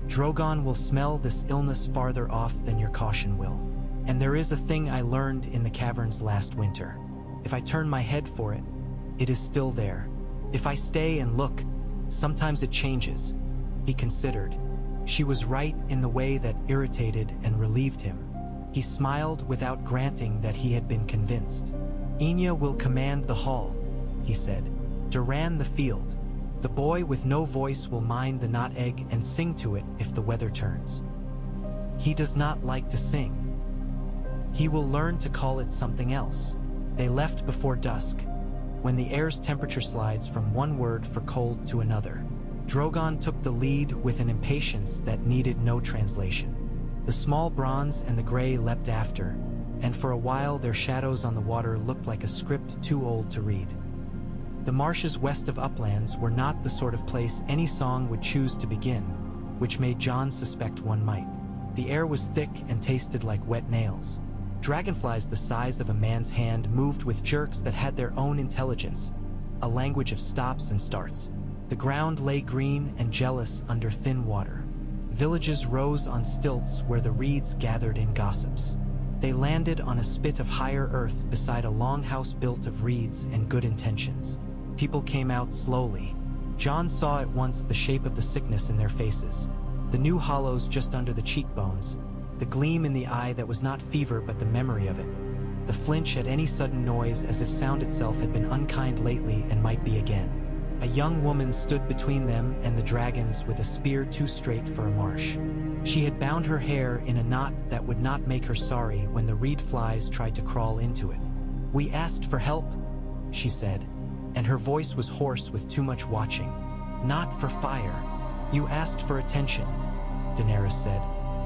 Drogon will smell this illness farther off than your caution will. And there is a thing I learned in the caverns last winter. If I turn my head for it, it is still there. If I stay and look, sometimes it changes." He considered. She was right in the way that irritated and relieved him. He smiled without granting that he had been convinced. "Inya will command the hall," he said. "Duran the field. The boy with no voice will mind the knot egg and sing to it if the weather turns. He does not like to sing. He will learn to call it something else." They left before dusk, when the air's temperature slides from one word for cold to another. Drogon took the lead with an impatience that needed no translation. The small bronze and the gray leapt after, and for a while their shadows on the water looked like a script too old to read. The marshes west of Uplands were not the sort of place any song would choose to begin, which made John suspect one might. The air was thick and tasted like wet nails. Dragonflies the size of a man's hand moved with jerks that had their own intelligence, a language of stops and starts. The ground lay green and jealous under thin water. Villages rose on stilts where the reeds gathered in gossips. They landed on a spit of higher earth beside a longhouse built of reeds and good intentions. People came out slowly. John saw at once the shape of the sickness in their faces, the new hollows just under the cheekbones, the gleam in the eye that was not fever but the memory of it, the flinch at any sudden noise as if sound itself had been unkind lately and might be again. A young woman stood between them and the dragons with a spear too straight for a marsh. She had bound her hair in a knot that would not make her sorry when the reed flies tried to crawl into it. "We asked for help," she said, and her voice was hoarse with too much watching. "Not for fire. You asked for attention," Daenerys said,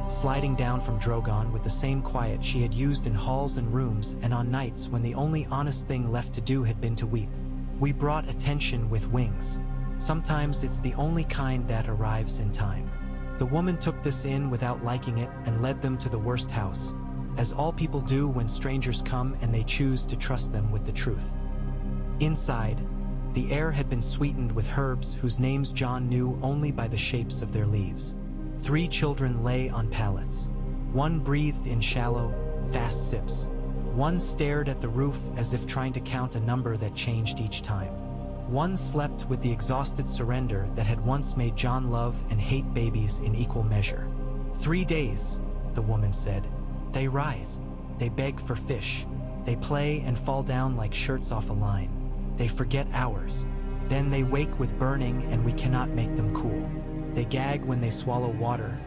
sliding down from Drogon with the same quiet she had used in halls and rooms and on nights when the only honest thing left to do had been to weep. "We brought attention with wings. Sometimes it's the only kind that arrives in time." The woman took this in without liking it and led them to the worst house, as all people do when strangers come and they choose to trust them with the truth. Inside, the air had been sweetened with herbs whose names Jon knew only by the shapes of their leaves. 3 children lay on pallets. One breathed in shallow, fast sips. One stared at the roof as if trying to count a number that changed each time. One slept with the exhausted surrender that had once made Jon love and hate babies in equal measure. 3 days, the woman said. They rise. They beg for fish. They play and fall down like shirts off a line. They forget hours. Then they wake with burning and we cannot make them cool. They gag when they swallow water,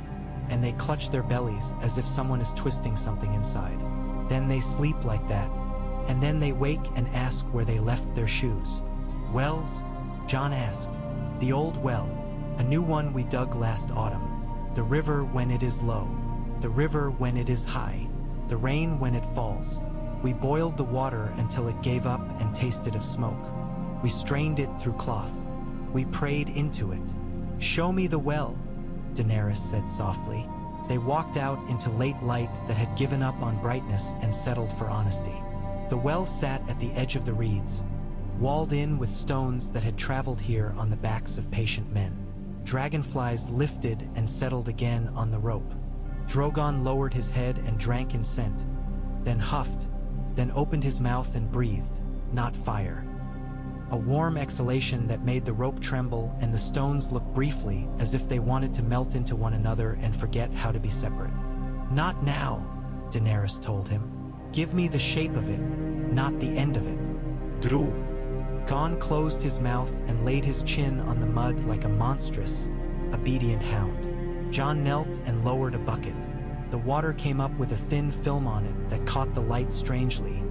and they clutch their bellies as if someone is twisting something inside. Then they sleep like that, and then they wake and ask where they left their shoes. "Wells?" Jon asked. "The old well, a new one we dug last autumn. The river when it is low, the river when it is high, the rain when it falls. We boiled the water until it gave up and tasted of smoke. We strained it through cloth. We prayed into it. Show me the well," Daenerys said softly. They walked out into late light that had given up on brightness and settled for honesty. The well sat at the edge of the reeds, walled in with stones that had traveled here on the backs of patient men. Dragonflies lifted and settled again on the rope. Drogon lowered his head and drank in scent, then huffed, then opened his mouth and breathed, not fire. A warm exhalation that made the rope tremble and the stones look briefly as if they wanted to melt into one another and forget how to be separate. "Not now," Daenerys told him. "Give me the shape of it, not the end of it." Dru. Gon closed his mouth and laid his chin on the mud like a monstrous, obedient hound. Jon knelt and lowered a bucket. The water came up with a thin film on it that caught the light strangely,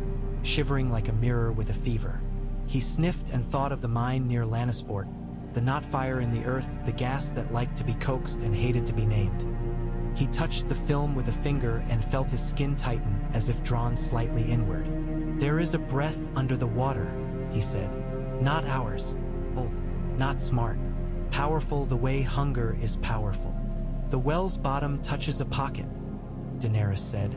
shivering like a mirror with a fever. He sniffed and thought of the mine near Lannisport, the not fire in the earth, the gas that liked to be coaxed and hated to be named. He touched the film with a finger and felt his skin tighten as if drawn slightly inward. "There is a breath under the water," he said. "Not ours. Old, not smart. Powerful the way hunger is powerful. The well's bottom touches a pocket," Daenerys said,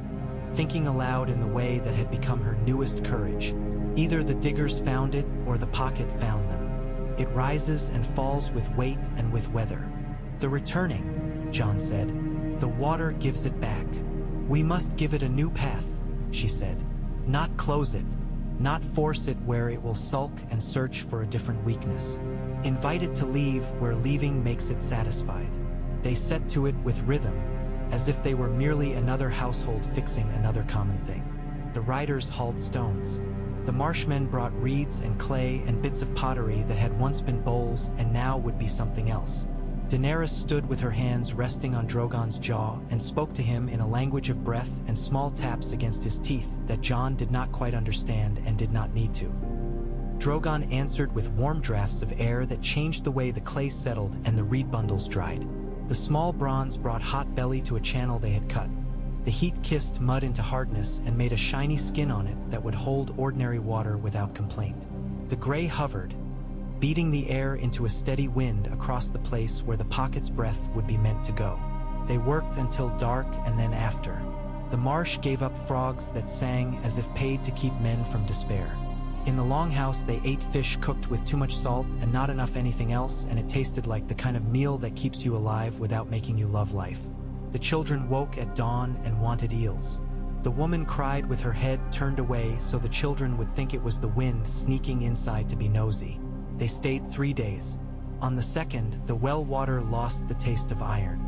thinking aloud in the way that had become her newest courage. "Either the diggers found it or the pocket found them. It rises and falls with weight and with weather. The returning," Jon said. "The water gives it back. We must give it a new path," she said. "Not close it, not force it where it will sulk and search for a different weakness. Invite it to leave where leaving makes it satisfied." They set to it with rhythm, as if they were merely another household fixing another common thing. The riders hauled stones. The marshmen brought reeds and clay and bits of pottery that had once been bowls and now would be something else. Daenerys stood with her hands resting on Drogon's jaw and spoke to him in a language of breath and small taps against his teeth that Jon did not quite understand and did not need to. Drogon answered with warm drafts of air that changed the way the clay settled and the reed bundles dried. The small bronze brought hot belly to a channel they had cut. The heat kissed mud into hardness and made a shiny skin on it that would hold ordinary water without complaint. The gray hovered, beating the air into a steady wind across the place where the pocket's breath would be meant to go. They worked until dark and then after. The marsh gave up frogs that sang as if paid to keep men from despair. In the longhouse they ate fish cooked with too much salt and not enough anything else, and it tasted like the kind of meal that keeps you alive without making you love life. The children woke at dawn and wanted eels. The woman cried with her head turned away so the children would think it was the wind sneaking inside to be nosy. They stayed 3 days. On the second, the well water lost the taste of iron.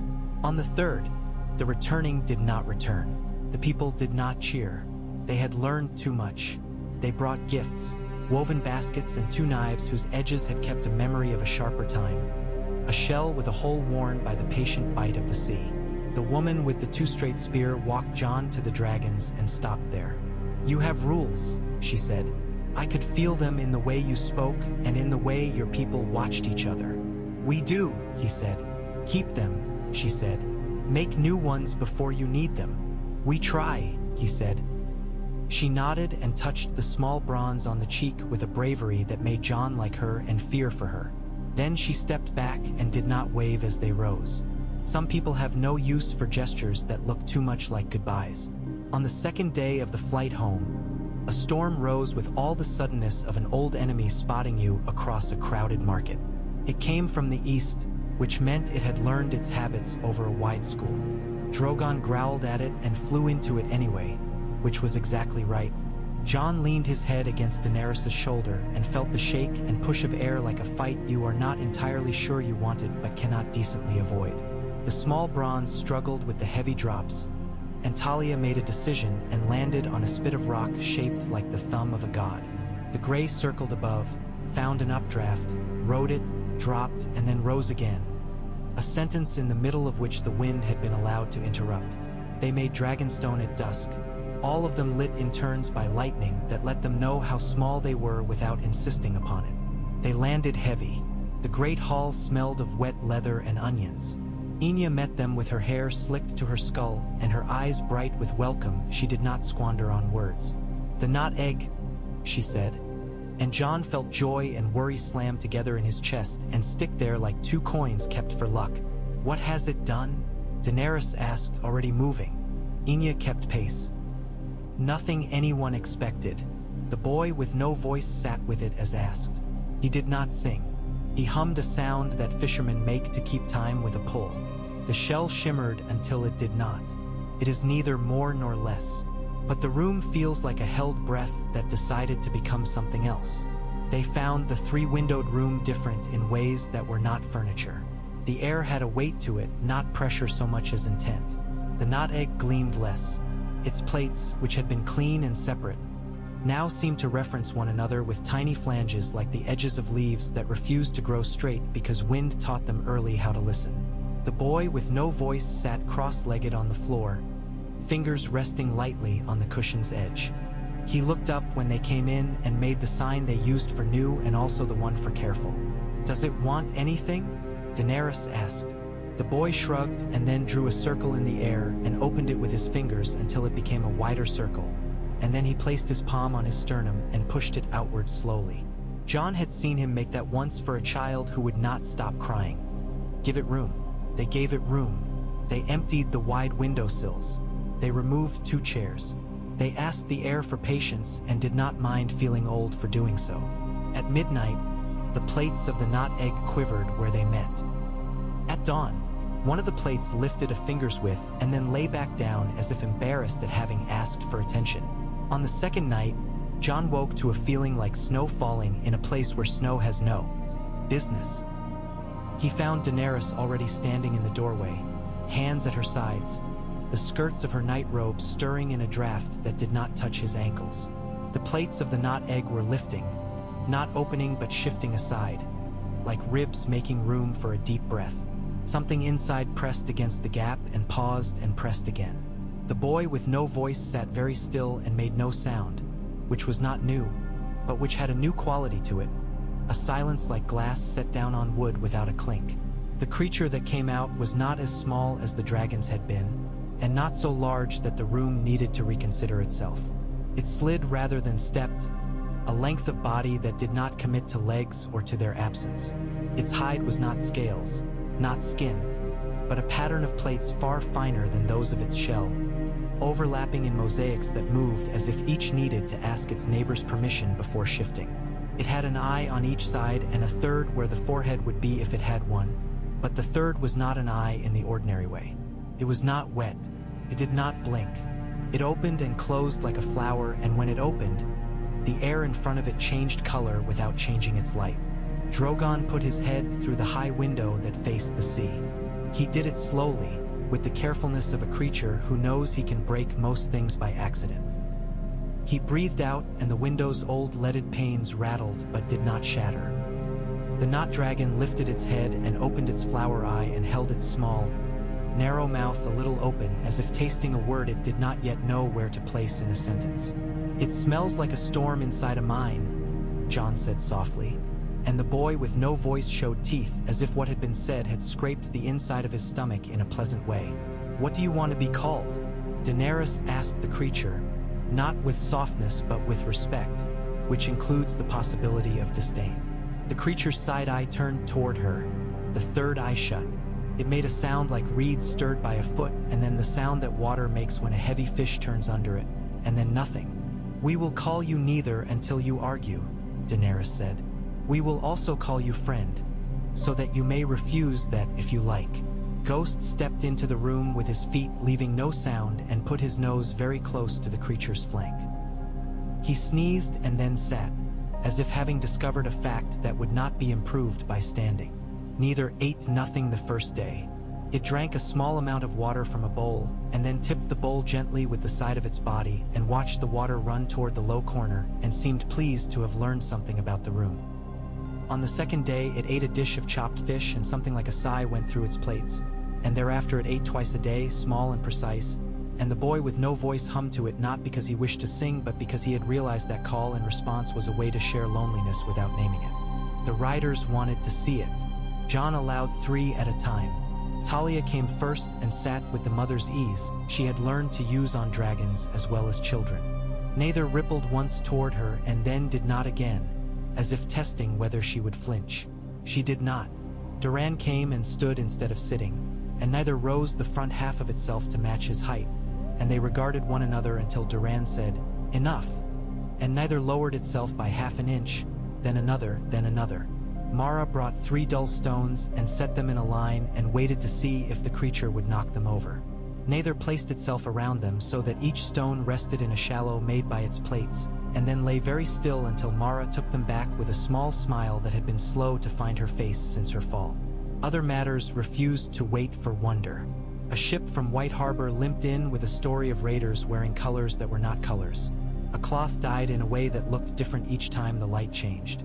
On the third, the returning did not return. The people did not cheer. They had learned too much. They brought gifts, woven baskets and 2 knives whose edges had kept a memory of a sharper time. A shell with a hole worn by the patient bite of the sea. The woman with the 2 straight spear walked John to the dragons and stopped there. "You have rules," she said. "I could feel them in the way you spoke and in the way your people watched each other." "We do," he said. "Keep them," she said. "Make new ones before you need them." "We try," he said. She nodded and touched the small bronze on the cheek with a bravery that made John like her and fear for her. Then she stepped back and did not wave as they rose. Some people have no use for gestures that look too much like goodbyes. On the second day of the flight home, a storm rose with all the suddenness of an old enemy spotting you across a crowded market. It came from the east, which meant it had learned its habits over a wide school. Drogon growled at it and flew into it anyway, which was exactly right. John leaned his head against Daenerys' shoulder and felt the shake and push of air like a fight you are not entirely sure you wanted but cannot decently avoid. The small bronze struggled with the heavy drops, and Talia made a decision and landed on a spit of rock shaped like the thumb of a god. The gray circled above, found an updraft, rode it, dropped, and then rose again, a sentence in the middle of which the wind had been allowed to interrupt. They made Dragonstone at dusk, all of them lit in turns by lightning that let them know how small they were without insisting upon it. They landed heavy. The great hall smelled of wet leather and onions. Enya met them with her hair slicked to her skull and her eyes bright with welcome she did not squander on words. "The not egg," she said, and John felt joy and worry slam together in his chest and stick there like 2 coins kept for luck. "What has it done?" Daenerys asked, already moving. Enya kept pace. "Nothing anyone expected." The boy with no voice sat with it as asked. He did not sing. He hummed a sound that fishermen make to keep time with a pull. The shell shimmered until it did not. It is neither more nor less. But the room feels like a held breath that decided to become something else. They found the 3-windowed room different in ways that were not furniture. The air had a weight to it, not pressure so much as intent. The not egg gleamed less. Its plates, which had been clean and separate, now seemed to reference one another with tiny flanges like the edges of leaves that refused to grow straight because wind taught them early how to listen. The boy with no voice sat cross-legged on the floor, fingers resting lightly on the cushion's edge. He looked up when they came in and made the sign they used for new and also the one for careful. "Does it want anything?" Daenerys asked. The boy shrugged and then drew a circle in the air and opened it with his fingers until it became a wider circle, and then he placed his palm on his sternum and pushed it outward slowly. John had seen him make that once for a child who would not stop crying. Give it room. They gave it room. They emptied the wide windowsills. They removed 2 chairs. They asked the air for patience and did not mind feeling old for doing so. At midnight, the plates of the not egg quivered where they met. At dawn, one of the plates lifted a finger's width and then lay back down as if embarrassed at having asked for attention. On the second night, John woke to a feeling like snow falling in a place where snow has no business. He found Daenerys already standing in the doorway, hands at her sides, the skirts of her night robe stirring in a draft that did not touch his ankles. The plates of the not egg were lifting, not opening but shifting aside, like ribs making room for a deep breath. Something inside pressed against the gap and paused and pressed again. The boy with no voice sat very still and made no sound, which was not new, but which had a new quality to it, a silence like glass set down on wood without a clink. The creature that came out was not as small as the dragons had been, and not so large that the room needed to reconsider itself. It slid rather than stepped, a length of body that did not commit to legs or to their absence. Its hide was not scales, not skin, but a pattern of plates far finer than those of its shell, overlapping in mosaics that moved as if each needed to ask its neighbor's permission before shifting. It had an eye on each side and a third where the forehead would be if it had one, but the third was not an eye in the ordinary way. It was not wet. It did not blink. It opened and closed like a flower, and when it opened, the air in front of it changed color without changing its light. Drogon put his head through the high window that faced the sea. He did it slowly, with the carefulness of a creature who knows he can break most things by accident. He breathed out, and the window's old leaded panes rattled but did not shatter. The Knot Dragon lifted its head and opened its flower eye and held its small, narrow mouth a little open, as if tasting a word it did not yet know where to place in a sentence. "It smells like a storm inside a mine," Jon said softly, and the boy with no voice showed teeth, as if what had been said had scraped the inside of his stomach in a pleasant way. "What do you want to be called?" Daenerys asked the creature, not with softness but with respect, which includes the possibility of disdain. The creature's side eye turned toward her, the third eye shut. It made a sound like reeds stirred by a foot, and then the sound that water makes when a heavy fish turns under it, and then nothing. "We will call you neither until you argue," Daenerys said. "We will also call you friend, so that you may refuse that if you like." Ghost stepped into the room with his feet leaving no sound and put his nose very close to the creature's flank. He sneezed and then sat, as if having discovered a fact that would not be improved by standing. Neither ate nothing the first day. It drank a small amount of water from a bowl, and then tipped the bowl gently with the side of its body and watched the water run toward the low corner, and seemed pleased to have learned something about the room. On the second day, it ate a dish of chopped fish, and something like a sigh went through its plates. And thereafter it ate twice a day, small and precise, and the boy with no voice hummed to it, not because he wished to sing but because he had realized that call and response was a way to share loneliness without naming it. The riders wanted to see it. Jon allowed 3 at a time. Talia came first and sat with the mother's ease she had learned to use on dragons as well as children. Neither rippled once toward her and then did not again, as if testing whether she would flinch. She did not. Doran came and stood instead of sitting, and neither rose the front half of itself to match his height, and they regarded one another until Doran said, "Enough," and neither lowered itself by half an inch, then another, then another. Mara brought 3 dull stones and set them in a line and waited to see if the creature would knock them over. Neither placed itself around them so that each stone rested in a shallow made by its plates, and then lay very still until Mara took them back with a small smile that had been slow to find her face since her fall. Other matters refused to wait for wonder. A ship from White Harbor limped in with a story of raiders wearing colors that were not colors. A cloth dyed in a way that looked different each time the light changed.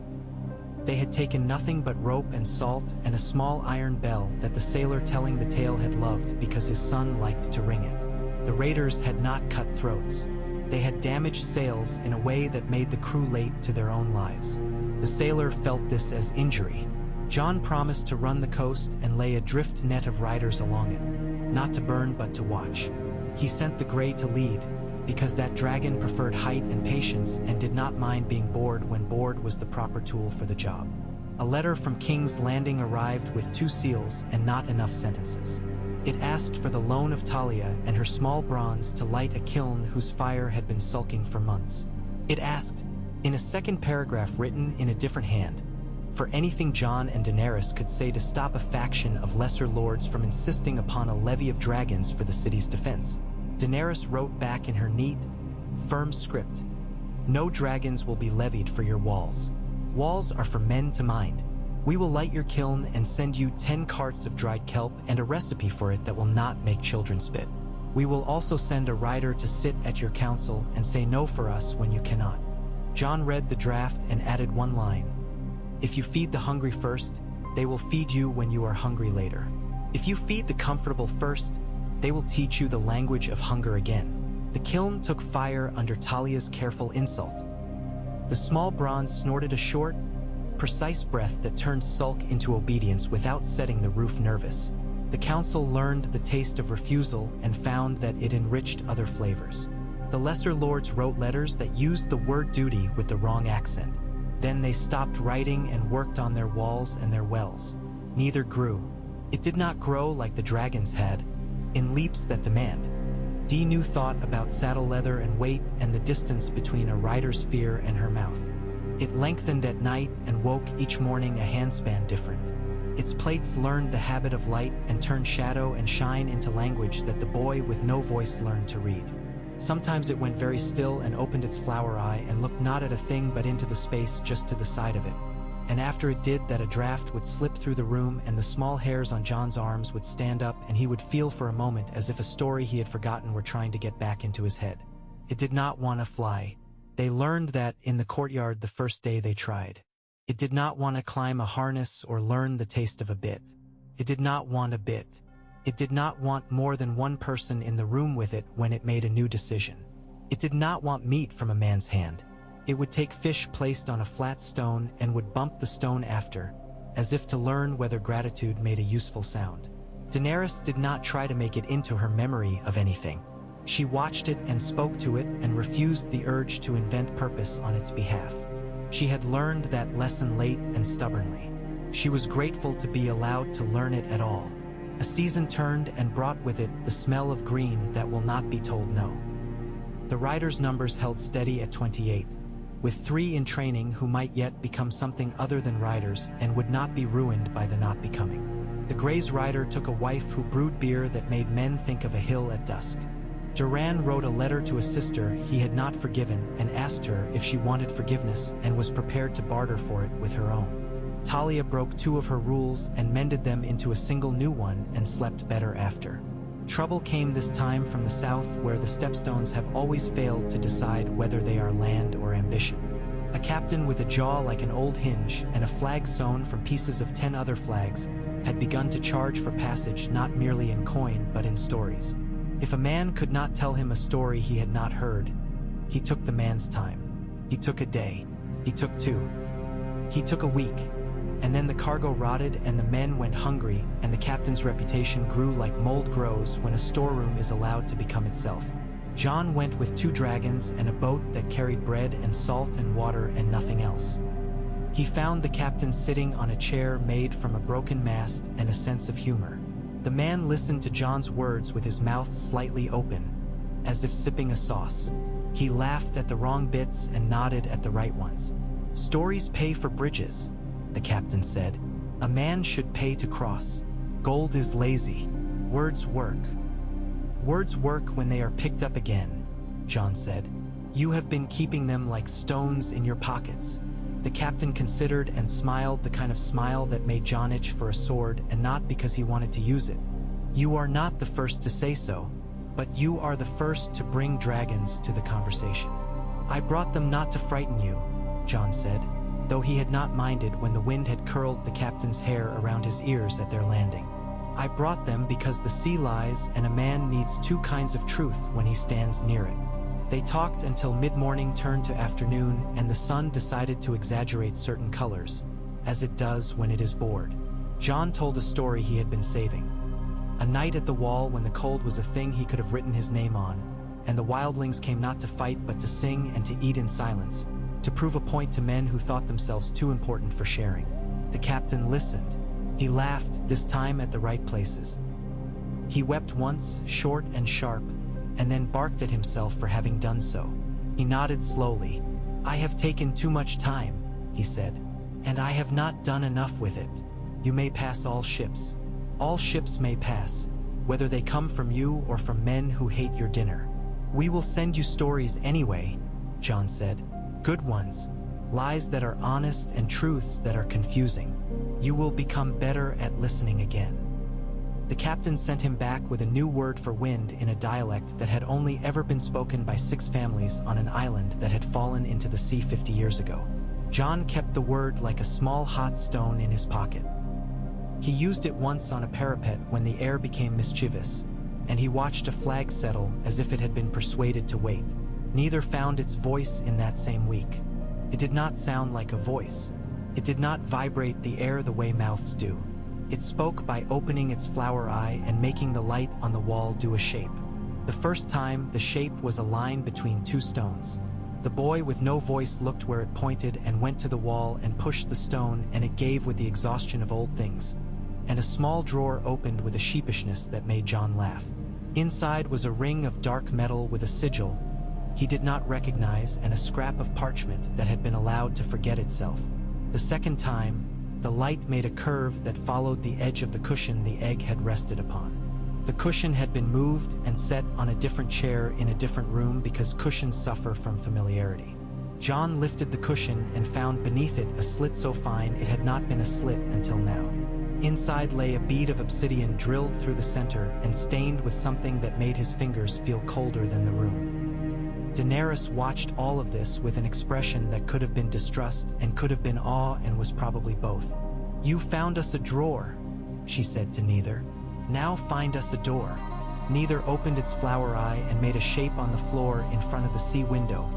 They had taken nothing but rope and salt and a small iron bell that the sailor telling the tale had loved because his son liked to ring it. The raiders had not cut throats. They had damaged sails in a way that made the crew late to their own lives. The sailor felt this as injury. Jon promised to run the coast and lay a drift net of riders along it, not to burn but to watch. He sent the Grey to lead, because that dragon preferred height and patience and did not mind being bored when bored was the proper tool for the job. A letter from King's Landing arrived with 2 seals and not enough sentences. It asked for the loan of Talia and her small bronze to light a kiln whose fire had been sulking for months. It asked, in a second paragraph written in a different hand, for anything Jon and Daenerys could say to stop a faction of lesser lords from insisting upon a levy of dragons for the city's defense. Daenerys wrote back in her neat, firm script, "No dragons will be levied for your walls. Walls are for men to mind. We will light your kiln and send you 10 carts of dried kelp and a recipe for it that will not make children spit. We will also send a rider to sit at your council and say no for us when you cannot." Jon read the draft and added one line. "If you feed the hungry first, they will feed you when you are hungry later. If you feed the comfortable first, they will teach you the language of hunger again." The kiln took fire under Talia's careful insult. The small bronze snorted a short, precise breath that turned sulk into obedience without setting the roof nervous. The council learned the taste of refusal and found that it enriched other flavors. The lesser lords wrote letters that used the word duty with the wrong accent. Then they stopped writing and worked on their walls and their wells. Neither grew. It did not grow like the dragons had, in leaps that demand. Dee knew thought about saddle leather and weight and the distance between a rider's fear and her mouth. It lengthened at night and woke each morning a handspan different. Its plates learned the habit of light and turned shadow and shine into language that the boy with no voice learned to read. Sometimes it went very still and opened its flower eye and looked not at a thing but into the space just to the side of it. and after it did that a draft would slip through the room and the small hairs on John's arms would stand up and he would feel for a moment as if a story he had forgotten were trying to get back into his head. It did not want to fly. They learned that in the courtyard the first day they tried. It did not want to climb a harness or learn the taste of a bit. It did not want a bit. It did not want more than one person in the room with it when it made a new decision. It did not want meat from a man's hand. It would take fish placed on a flat stone and would bump the stone after, as if to learn whether gratitude made a useful sound. Daenerys did not try to make it into her memory of anything. She watched it and spoke to it and refused the urge to invent purpose on its behalf. She had learned that lesson late and stubbornly. She was grateful to be allowed to learn it at all. A season turned and brought with it the smell of green that will not be told no. The riders' numbers held steady at 28, with 3 in training who might yet become something other than riders and would not be ruined by the not becoming. The Grey's rider took a wife who brewed beer that made men think of a hill at dusk. Duran wrote a letter to a sister he had not forgiven and asked her if she wanted forgiveness and was prepared to barter for it with her own. Talia broke 2 of her rules and mended them into a single new one and slept better after. Trouble came this time from the south, where the Stepstones have always failed to decide whether they are land or ambition. A captain with a jaw like an old hinge and a flag sewn from pieces of 10 other flags had begun to charge for passage not merely in coin but in stories. If a man could not tell him a story he had not heard, he took the man's time. He took a day. He took 2. He took a week. And then the cargo rotted and the men went hungry, and the captain's reputation grew like mold grows when a storeroom is allowed to become itself. Jon went with 2 dragons and a boat that carried bread and salt and water and nothing else. He found the captain sitting on a chair made from a broken mast and a sense of humor. The man listened to Jon's words with his mouth slightly open, as if sipping a sauce. He laughed at the wrong bits and nodded at the right ones. "Stories pay for bridges," the captain said. "A man should pay to cross. Gold is lazy. Words work." "Words work when they are picked up again," Jon said. "You have been keeping them like stones in your pockets." The captain considered and smiled, the kind of smile that made Jon itch for a sword, and not because he wanted to use it. "You are not the first to say so, but you are the first to bring dragons to the conversation." "I brought them not to frighten you," Jon said, though he had not minded when the wind had curled the captain's hair around his ears at their landing. "I brought them because the sea lies and a man needs 2 kinds of truth when he stands near it." They talked until mid-morning turned to afternoon, and the sun decided to exaggerate certain colors, as it does when it is bored. Jon told a story he had been saving. A night at the wall when the cold was a thing he could have written his name on, and the wildlings came not to fight but to sing and to eat in silence, to prove a point to men who thought themselves too important for sharing. The captain listened. He laughed, this time at the right places. He wept once, short and sharp, and then barked at himself for having done so. He nodded slowly. "I have taken too much time," he said, "and I have not done enough with it. You may pass all ships. All ships may pass, whether they come from you or from men who hate your dinner. We will send you stories anyway," Jon said. "Good ones, lies that are honest and truths that are confusing. You will become better at listening again." The captain sent him back with a new word for wind in a dialect that had only ever been spoken by 6 families on an island that had fallen into the sea 50 years ago. Jon kept the word like a small hot stone in his pocket. He used it once on a parapet when the air became mischievous, and he watched a flag settle as if it had been persuaded to wait. Neither found its voice in that same week. It did not sound like a voice. It did not vibrate the air the way mouths do. It spoke by opening its flower eye and making the light on the wall do a shape. The first time, the shape was a line between 2 stones. The boy with no voice looked where it pointed and went to the wall and pushed the stone, and it gave with the exhaustion of old things. And a small drawer opened with a sheepishness that made Jon laugh. Inside was a ring of dark metal with a sigil he did not recognize and a scrap of parchment that had been allowed to forget itself. The second time, the light made a curve that followed the edge of the cushion the egg had rested upon. The cushion had been moved and set on a different chair in a different room because cushions suffer from familiarity. John lifted the cushion and found beneath it a slit so fine it had not been a slit until now. Inside lay a bead of obsidian drilled through the center and stained with something that made his fingers feel colder than the room. Daenerys watched all of this with an expression that could have been distrust and could have been awe and was probably both. "You found us a drawer," she said to Neither. "Now find us a door." Neither opened its flower eye and made a shape on the floor in front of the sea window.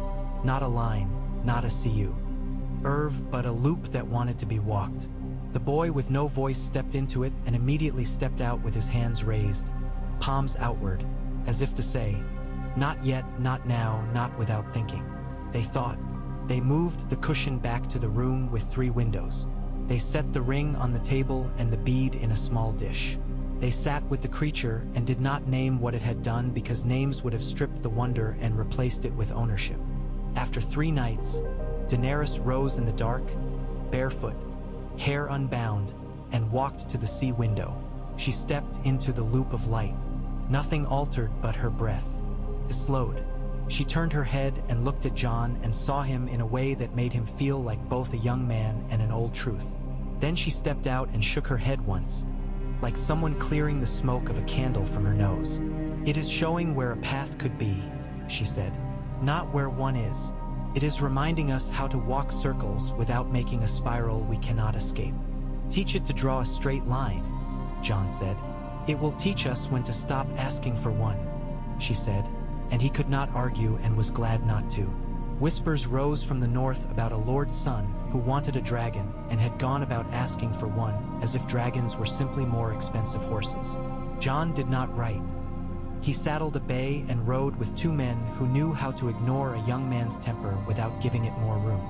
Not a line, not a cu. But a loop that wanted to be walked. The boy with no voice stepped into it and immediately stepped out with his hands raised, palms outward, as if to say, "Not yet, not now, not without thinking." They thought. They moved the cushion back to the room with 3 windows. They set the ring on the table and the bead in a small dish. They sat with the creature and did not name what it had done because names would have stripped the wonder and replaced it with ownership. After 3 nights, Daenerys rose in the dark, barefoot, hair unbound, and walked to the sea window. She stepped into the loop of light. Nothing altered but her breath. It slowed. She turned her head and looked at Jon and saw him in a way that made him feel like both a young man and an old truth. Then she stepped out and shook her head once, like someone clearing the smoke of a candle from her nose. "It is showing where a path could be," she said, "not where one is. It is reminding us how to walk circles without making a spiral we cannot escape. Teach it to draw a straight line," Jon said. "It will teach us when to stop asking for one," she said, and he could not argue and was glad not to. Whispers rose from the north about a lord's son who wanted a dragon and had gone about asking for one, as if dragons were simply more expensive horses. Jon did not write. He saddled a bay and rode with 2 men who knew how to ignore a young man's temper without giving it more room.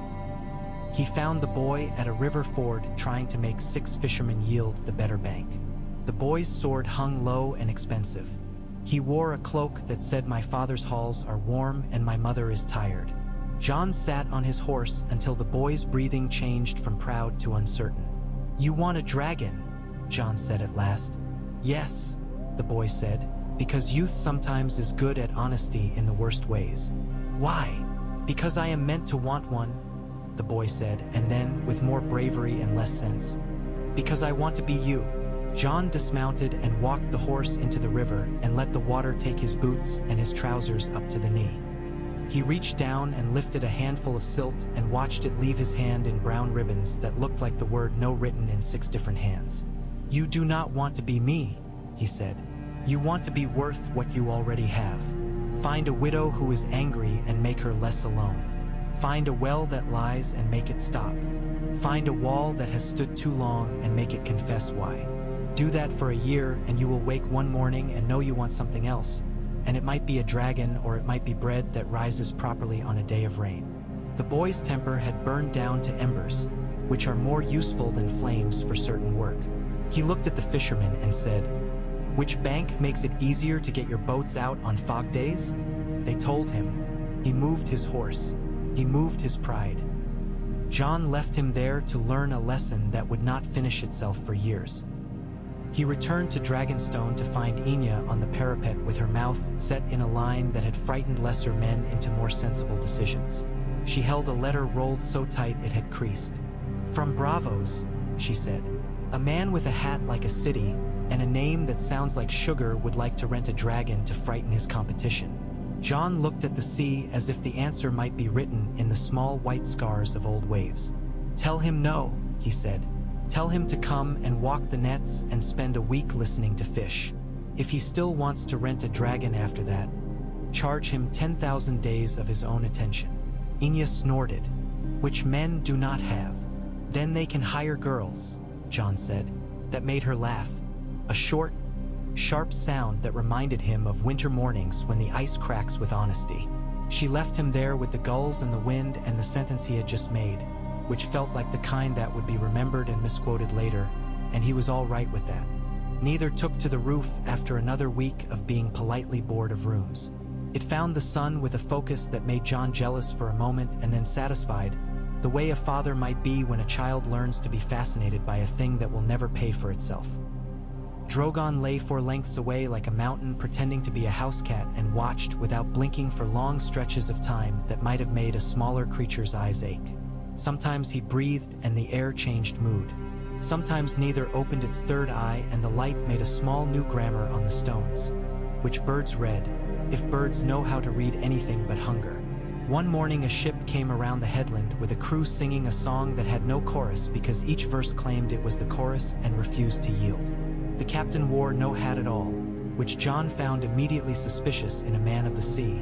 He found the boy at a river ford trying to make 6 fishermen yield the better bank. The boy's sword hung low and expensive. He wore a cloak that said, "My father's halls are warm and my mother is tired." Jon sat on his horse until the boy's breathing changed from proud to uncertain. "You want a dragon?" Jon said at last. "Yes," the boy said, "because youth sometimes is good at honesty in the worst ways." "Why?" "Because I am meant to want one," the boy said, and then, with more bravery and less sense, "Because I want to be you." Jon dismounted and walked the horse into the river and let the water take his boots and his trousers up to the knee. He reached down and lifted a handful of silt and watched it leave his hand in brown ribbons that looked like the word no written in 6 different hands. "You do not want to be me," he said. "You want to be worth what you already have. Find a widow who is angry and make her less alone. Find a well that lies and make it stop. Find a wall that has stood too long and make it confess why. Do that for a year and you will wake one morning and know you want something else. And it might be a dragon or it might be bread that rises properly on a day of rain." The boy's temper had burned down to embers, which are more useful than flames for certain work. He looked at the fishermen and said, "Which bank makes it easier to get your boats out on fog days?" They told him. He moved his horse. He moved his pride. Jon left him there to learn a lesson that would not finish itself for years. He returned to Dragonstone to find Enya on the parapet with her mouth set in a line that had frightened lesser men into more sensible decisions. She held a letter rolled so tight it had creased. "From Bravos," she said. "A man with a hat like a city and a name that sounds like sugar would like to rent a dragon to frighten his competition." Jon looked at the sea as if the answer might be written in the small white scars of old waves. "Tell him no," he said. "Tell him to come and walk the nets and spend a week listening to fish. If he still wants to rent a dragon after that, charge him 10,000 days of his own attention." Enya snorted. "Which men do not have. Then they can hire girls," Jon said. That made her laugh. A short, sharp sound that reminded him of winter mornings when the ice cracks with honesty. She left him there with the gulls and the wind and the sentence he had just made, which felt like the kind that would be remembered and misquoted later, and he was all right with that. Neither took to the roof after another week of being politely bored of rooms. It found the sun with a focus that made Jon jealous for a moment and then satisfied, the way a father might be when a child learns to be fascinated by a thing that will never pay for itself. Drogon lay 4 lengths away like a mountain, pretending to be a house cat, and watched without blinking for long stretches of time that might have made a smaller creature's eyes ache. Sometimes he breathed and the air changed mood. Sometimes neither opened its third eye and the light made a small new grammar on the stones. Which birds read, if birds know how to read anything but hunger. One morning a ship came around the headland with a crew singing a song that had no chorus because each verse claimed it was the chorus and refused to yield. The captain wore no hat at all, which Jon found immediately suspicious in a man of the sea,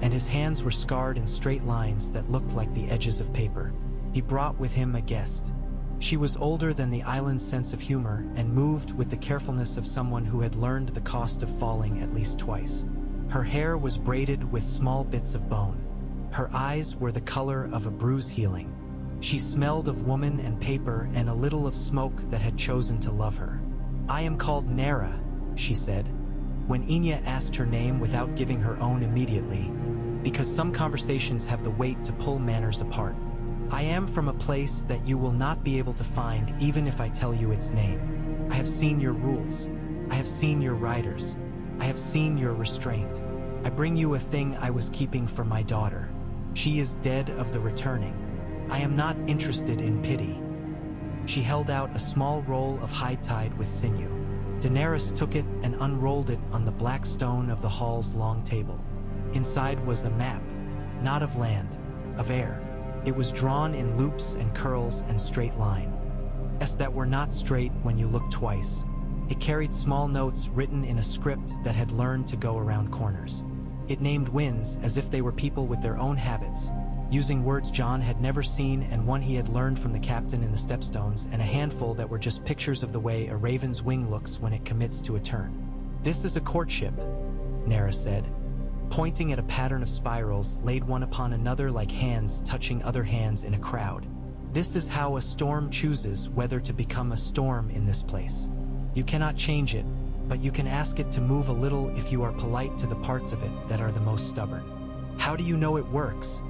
and his hands were scarred in straight lines that looked like the edges of paper. He brought with him a guest. She was older than the island's sense of humor and moved with the carefulness of someone who had learned the cost of falling at least twice. Her hair was braided with small bits of bone. Her eyes were the color of a bruise healing. She smelled of woman and paper and a little of smoke that had chosen to love her. I am called Nera, she said, when Enya asked her name without giving her own immediately, because some conversations have the weight to pull manners apart. I am from a place that you will not be able to find even if I tell you its name. I have seen your rules. I have seen your riders. I have seen your restraint. I bring you a thing I was keeping for my daughter. She is dead of the returning. I am not interested in pity. She held out a small roll of hide-tied with sinew. Daenerys took it and unrolled it on the black stone of the hall's long table. Inside was a map, not of land, of air. It was drawn in loops and curls and straight lines that were not straight when you looked twice. It carried small notes written in a script that had learned to go around corners. It named winds as if they were people with their own habits, using words Jon had never seen and one he had learned from the captain in the Stepstones, and a handful that were just pictures of the way a raven's wing looks when it commits to a turn. This is a courtship, Nera said, pointing at a pattern of spirals laid one upon another like hands touching other hands in a crowd. This is how a storm chooses whether to become a storm in this place. You cannot change it, but you can ask it to move a little if you are polite to the parts of it that are the most stubborn. How do you know it works?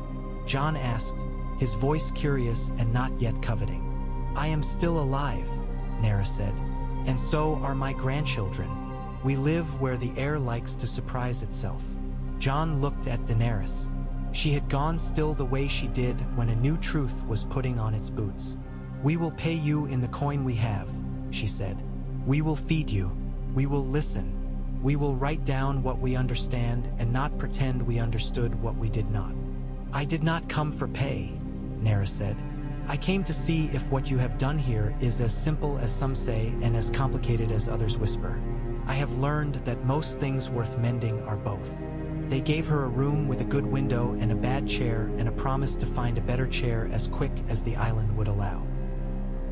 Jon asked, his voice curious and not yet coveting. I am still alive, Nera said, and so are my grandchildren. We live where the air likes to surprise itself. Jon looked at Daenerys. She had gone still the way she did when a new truth was putting on its boots. We will pay you in the coin we have, she said. We will feed you. We will listen. We will write down what we understand and not pretend we understood what we did not. I did not come for pay, Nera said. I came to see if what you have done here is as simple as some say and as complicated as others whisper. I have learned that most things worth mending are both. They gave her a room with a good window and a bad chair and a promise to find a better chair as quick as the island would allow.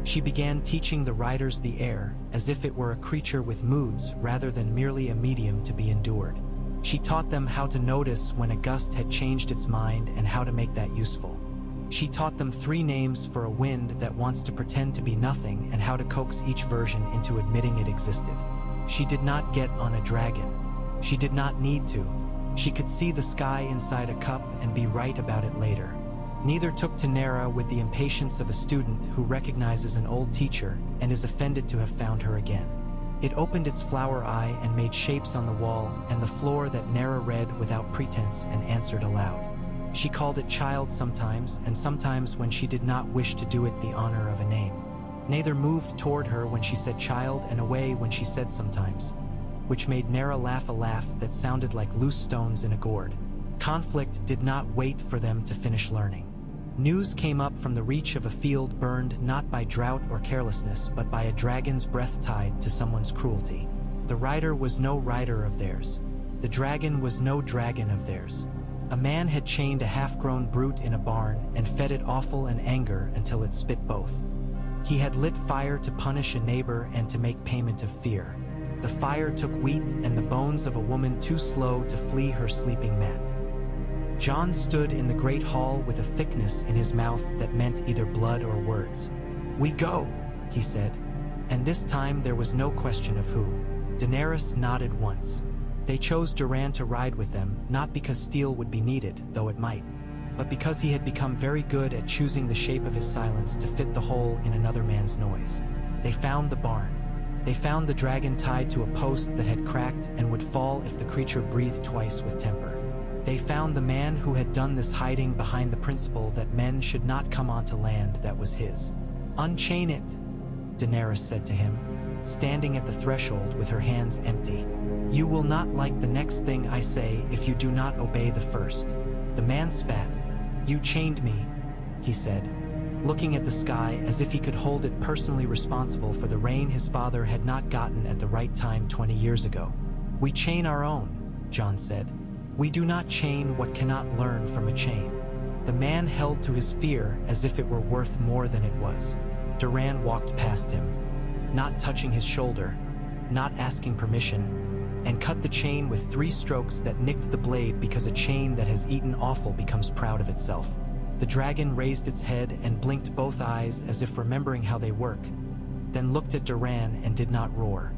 She began teaching the riders the air as if it were a creature with moods rather than merely a medium to be endured. She taught them how to notice when a gust had changed its mind and how to make that useful. She taught them 3 names for a wind that wants to pretend to be nothing and how to coax each version into admitting it existed. She did not get on a dragon. She did not need to. She could see the sky inside a cup and be right about it later. Neither took to Nera with the impatience of a student who recognizes an old teacher and is offended to have found her again. It opened its flower eye and made shapes on the wall and the floor that Nera read without pretense and answered aloud. She called it child sometimes, and sometimes when she did not wish to do it the honor of a name. Neither moved toward her when she said child and away when she said sometimes, which made Nera laugh a laugh that sounded like loose stones in a gourd. Conflict did not wait for them to finish learning. News came up from the reach of a field burned not by drought or carelessness, but by a dragon's breath tied to someone's cruelty. The rider was no rider of theirs. The dragon was no dragon of theirs. A man had chained a half-grown brute in a barn and fed it offal and anger until it spit both. He had lit fire to punish a neighbor and to make payment of fear. The fire took wheat and the bones of a woman too slow to flee her sleeping mat. Jon stood in the great hall with a thickness in his mouth that meant either blood or words. We go, he said, and this time there was no question of who. Daenerys nodded once. They chose Doran to ride with them, not because steel would be needed, though it might, but because he had become very good at choosing the shape of his silence to fit the hole in another man's noise. They found the barn. They found the dragon tied to a post that had cracked and would fall if the creature breathed twice with temper. They found the man who had done this hiding behind the principle that men should not come onto land that was his. "Unchain it," Daenerys said to him, standing at the threshold with her hands empty. "You will not like the next thing I say if you do not obey the first." The man spat. "You chained me," he said, looking at the sky as if he could hold it personally responsible for the rain his father had not gotten at the right time 20 years ago. "We chain our own," Jon said. "We do not chain what cannot learn from a chain." The man held to his fear as if it were worth more than it was. Doran walked past him, not touching his shoulder, not asking permission, and cut the chain with 3 strokes that nicked the blade because a chain that has eaten offal becomes proud of itself. The dragon raised its head and blinked both eyes as if remembering how they work, then looked at Doran and did not roar.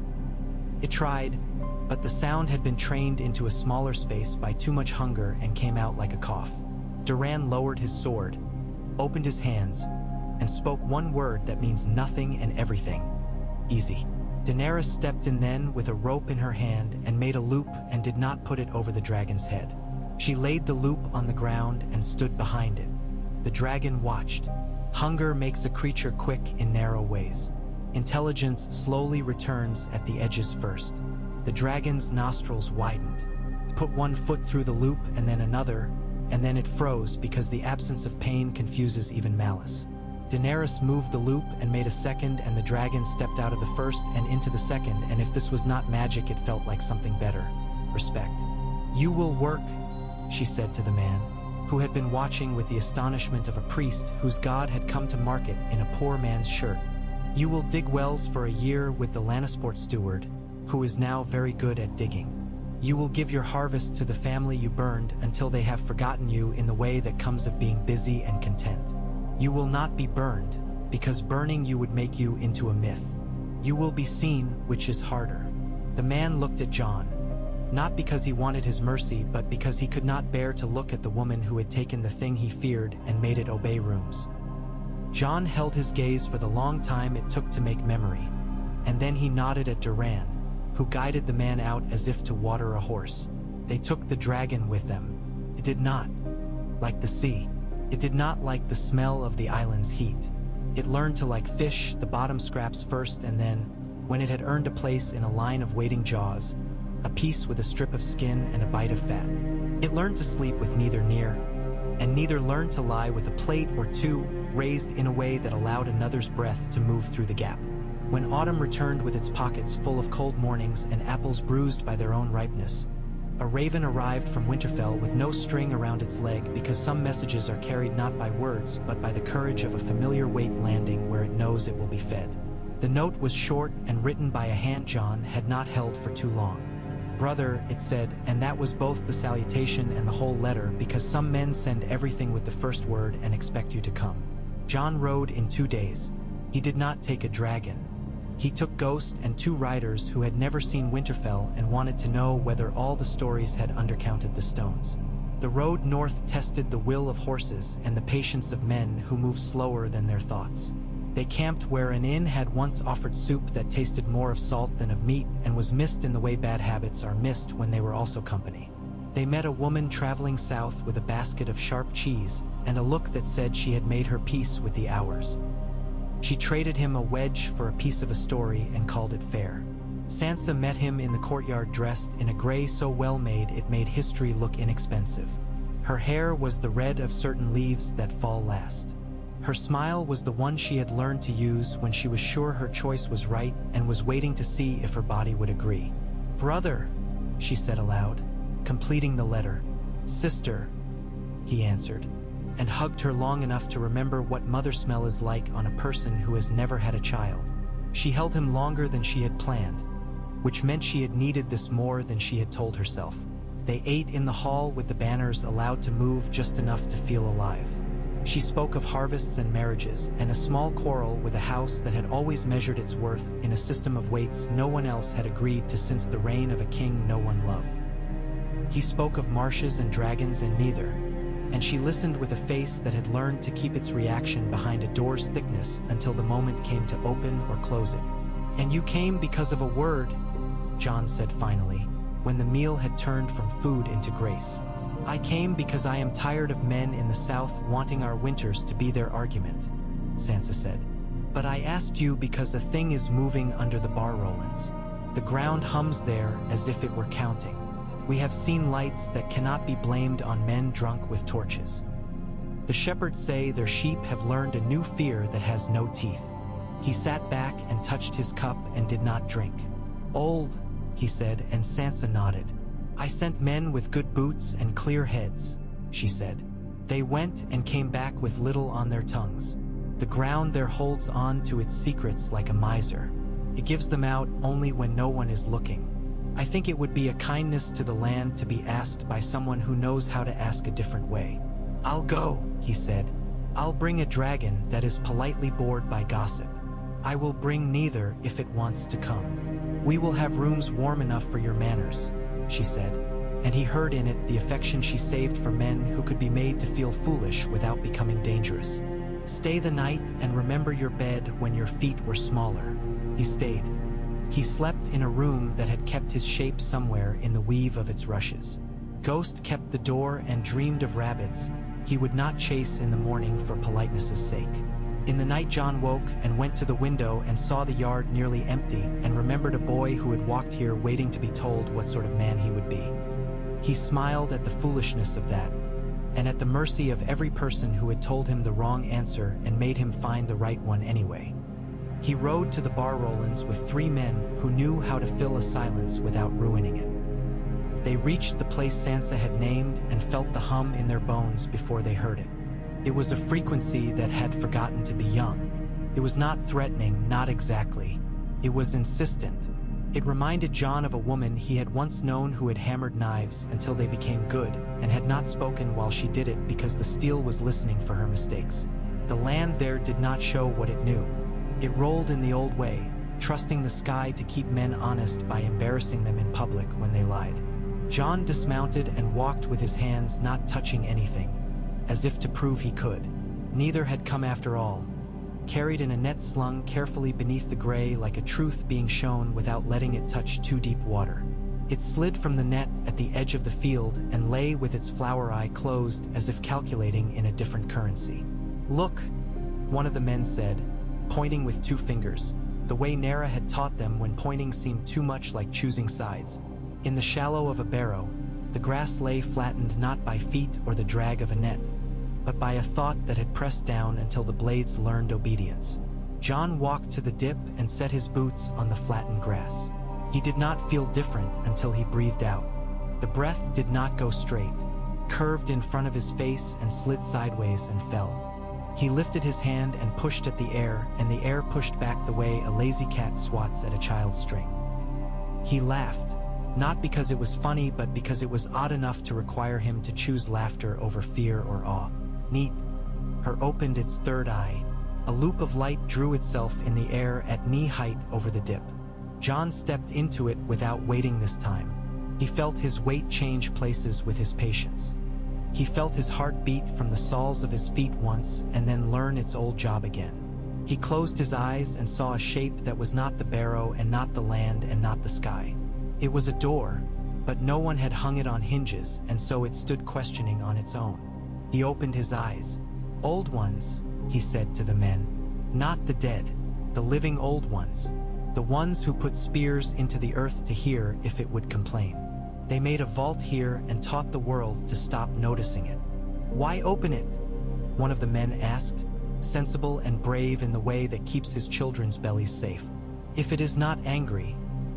It tried, but the sound had been trained into a smaller space by too much hunger and came out like a cough. Doran lowered his sword, opened his hands, and spoke one word that means nothing and everything. "Easy." Daenerys stepped in then with a rope in her hand and made a loop and did not put it over the dragon's head. She laid the loop on the ground and stood behind it. The dragon watched. Hunger makes a creature quick in narrow ways. Intelligence slowly returns at the edges first. The dragon's nostrils widened. It put one foot through the loop and then another, and then it froze because the absence of pain confuses even malice. Daenerys moved the loop and made a second, and the dragon stepped out of the first and into the second, and if this was not magic, it felt like something better. Respect. "You will work," she said to the man, who had been watching with the astonishment of a priest whose god had come to market in a poor man's shirt. "You will dig wells for a year with the Lannisport steward, who is now very good at digging. You will give your harvest to the family you burned until they have forgotten you in the way that comes of being busy and content. You will not be burned, because burning you would make you into a myth. You will be seen, which is harder." The man looked at Jon, not because he wanted his mercy, but because he could not bear to look at the woman who had taken the thing he feared and made it obey rooms. Jon held his gaze for the long time it took to make memory, and then he nodded at Doran, who guided the man out as if to water a horse. They took the dragon with them. It did not like the sea. It did not like the smell of the island's heat. It learned to like fish, the bottom scraps first, and then, when it had earned a place in a line of waiting jaws, a piece with a strip of skin and a bite of fat, it learned to sleep with neither near, and neither learned to lie with a plate or 2 raised in a way that allowed another's breath to move through the gap. When autumn returned with its pockets full of cold mornings and apples bruised by their own ripeness, a raven arrived from Winterfell with no string around its leg, because some messages are carried not by words but by the courage of a familiar weight landing where it knows it will be fed. The note was short and written by a hand Jon had not held for too long. "Brother," it said, and that was both the salutation and the whole letter, because some men send everything with the first word and expect you to come. Jon rode in 2 days. He did not take a dragon. He took Ghost and 2 riders who had never seen Winterfell and wanted to know whether all the stories had undercounted the stones. The road north tested the will of horses and the patience of men who moved slower than their thoughts. They camped where an inn had once offered soup that tasted more of salt than of meat and was missed in the way bad habits are missed when they were also company. They met a woman traveling south with a basket of sharp cheese and a look that said she had made her peace with the hours. She traded him a wedge for a piece of a story and called it fair. Sansa met him in the courtyard dressed in a gray so well made it made history look inexpensive. Her hair was the red of certain leaves that fall last. Her smile was the one she had learned to use when she was sure her choice was right and was waiting to see if her body would agree. "Brother," she said aloud, completing the letter. "Sister," he answered, and hugged her long enough to remember what mother smell is like on a person who has never had a child. She held him longer than she had planned, which meant she had needed this more than she had told herself. They ate in the hall with the banners allowed to move just enough to feel alive. She spoke of harvests and marriages, and a small quarrel with a house that had always measured its worth in a system of weights no one else had agreed to since the reign of a king no one loved. He spoke of marshes and dragons and neither, and she listened with a face that had learned to keep its reaction behind a door's thickness until the moment came to open or close it. "And you came because of a word," John said finally, when the meal had turned from food into grace. "I came because I am tired of men in the south wanting our winters to be their argument," Sansa said. "But I asked you because a thing is moving under the bar rollins. The ground hums there as if it were counting. We have seen lights that cannot be blamed on men drunk with torches. The shepherds say their sheep have learned a new fear that has no teeth." He sat back and touched his cup and did not drink. "Old," he said, and Sansa nodded. "I sent men with good boots and clear heads," she said. "They went and came back with little on their tongues. The ground there holds on to its secrets like a miser. It gives them out only when no one is looking. I think it would be a kindness to the land to be asked by someone who knows how to ask a different way." "I'll go," he said. "I'll bring a dragon that is politely bored by gossip. I will bring neither if it wants to come. We will have rooms warm enough for your manners," she said, and he heard in it the affection she saved for men who could be made to feel foolish without becoming dangerous. "Stay the night and remember your bed when your feet were smaller." He stayed. He slept in a room that had kept his shape somewhere in the weave of its rushes. Ghost kept the door and dreamed of rabbits he would not chase in the morning for politeness' sake. In the night John woke and went to the window and saw the yard nearly empty and remembered a boy who had walked here waiting to be told what sort of man he would be. He smiled at the foolishness of that, and at the mercy of every person who had told him the wrong answer and made him find the right one anyway. He rode to the bar rollins with 3 men who knew how to fill a silence without ruining it. They reached the place Sansa had named and felt the hum in their bones before they heard it. It was a frequency that had forgotten to be young. It was not threatening, not exactly. It was insistent. It reminded John of a woman he had once known who had hammered knives until they became good and had not spoken while she did it because the steel was listening for her mistakes. The land there did not show what it knew. It rolled in the old way, trusting the sky to keep men honest by embarrassing them in public when they lied. John dismounted and walked with his hands not touching anything, as if to prove he could. Neither had come after all. Carried in a net slung carefully beneath the gray like a truth being shown without letting it touch too deep water. It slid from the net at the edge of the field and lay with its flower eye closed as if calculating in a different currency. "Look," one of the men said, pointing with 2 fingers, the way Nera had taught them when pointing seemed too much like choosing sides. In the shallow of a barrow, the grass lay flattened not by feet or the drag of a net, but by a thought that had pressed down until the blades learned obedience. John walked to the dip and set his boots on the flattened grass. He did not feel different until he breathed out. The breath did not go straight, curved in front of his face and slid sideways and fell. He lifted his hand and pushed at the air, and the air pushed back the way a lazy cat swats at a child's string. He laughed, not because it was funny, but because it was odd enough to require him to choose laughter over fear or awe. Neat. Her opened its third eye. A loop of light drew itself in the air at knee height over the dip. John stepped into it without waiting this time. He felt his weight change places with his patience. He felt his heart beat from the soles of his feet once and then learn its old job again. He closed his eyes and saw a shape that was not the barrow and not the land and not the sky. It was a door, but no one had hung it on hinges, and so it stood questioning on its own. He opened his eyes. "Old ones," he said to the men. "Not the dead, the living old ones. The ones who put spears into the earth to hear if it would complain. They made a vault here and taught the world to stop noticing it." "Why open it?" one of the men asked, sensible and brave in the way that keeps his children's bellies safe. "If it is not angry,